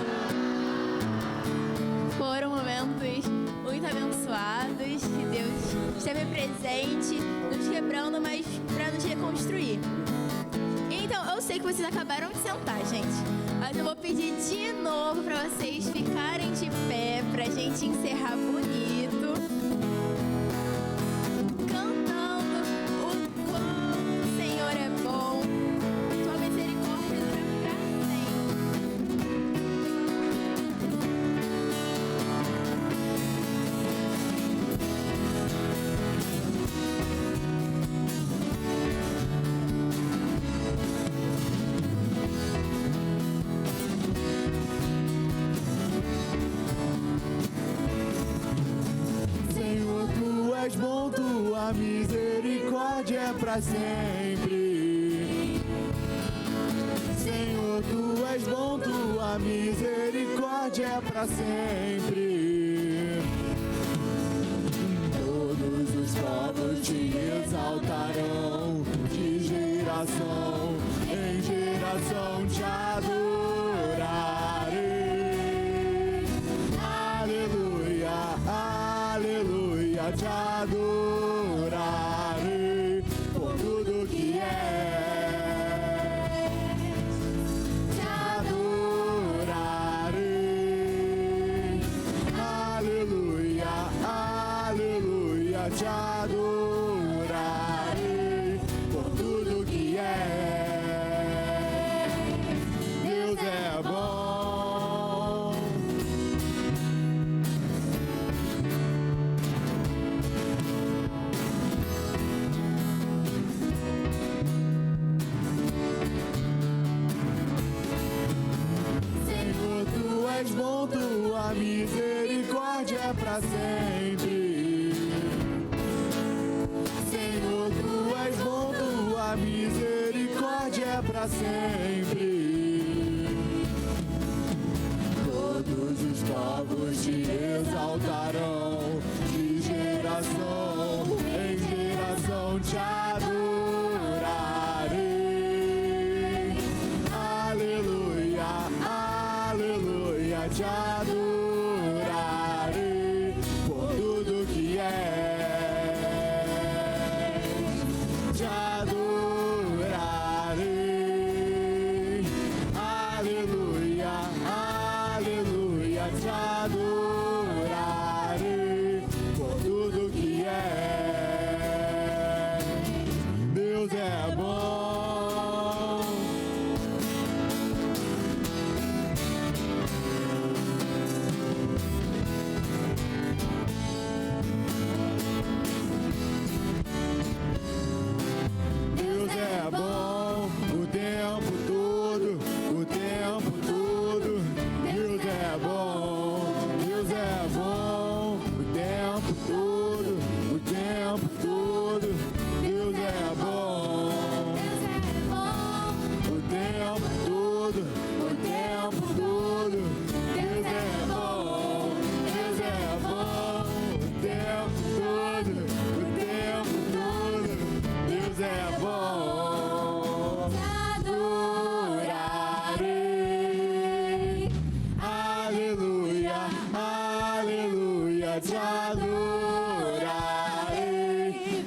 [SPEAKER 4] Foram momentos muito abençoados, que Deus esteve presente, nos quebrando, mas para nos reconstruir. Então, eu sei que vocês acabaram de sentar, gente, mas eu vou pedir de novo para vocês ficarem de pé, para a gente encerrar bonito, cantando o quanto o Senhor é bom, tua misericórdia dura para sempre.
[SPEAKER 12] Senhor, tu és bom, tua misericórdia é pra sempre. Senhor, tu és bom, tua misericórdia é pra sempre. Todos os povos te exaltarão, de geração em geração te adorarei. Aleluia, aleluia, te adorarei por tudo que és. Te adorarei. Aleluia, aleluia, te adorarei por tudo que és. Deus é bom. Senhor, tu és bom, tua misericórdia é pra sempre. Senhor, tu és bom, tua misericórdia é pra sempre. Todos os povos te exaltarão, de geração em geração te adorarei. Aleluia, aleluia, te adorarei por tudo que és. Te adorarei. Aleluia, aleluia, te adorarei por tudo que és. Deus é bom. Deus é bom o tempo todo, o tempo todo. Deus é bom, Deus é bom o tempo todo, o tempo todo. Deus é bom, o tempo todo, o tempo todo. Deus é bom, Deus é bom o tempo todo, o tempo todo. Deus é bom. Adorarei. Aleluia, aleluia, te adorarei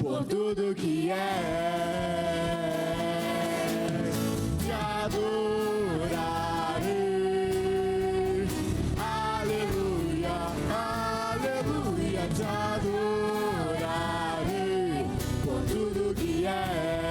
[SPEAKER 12] por tudo que és. Te adorarei. Aleluia, aleluia, te adorarei por tudo que és.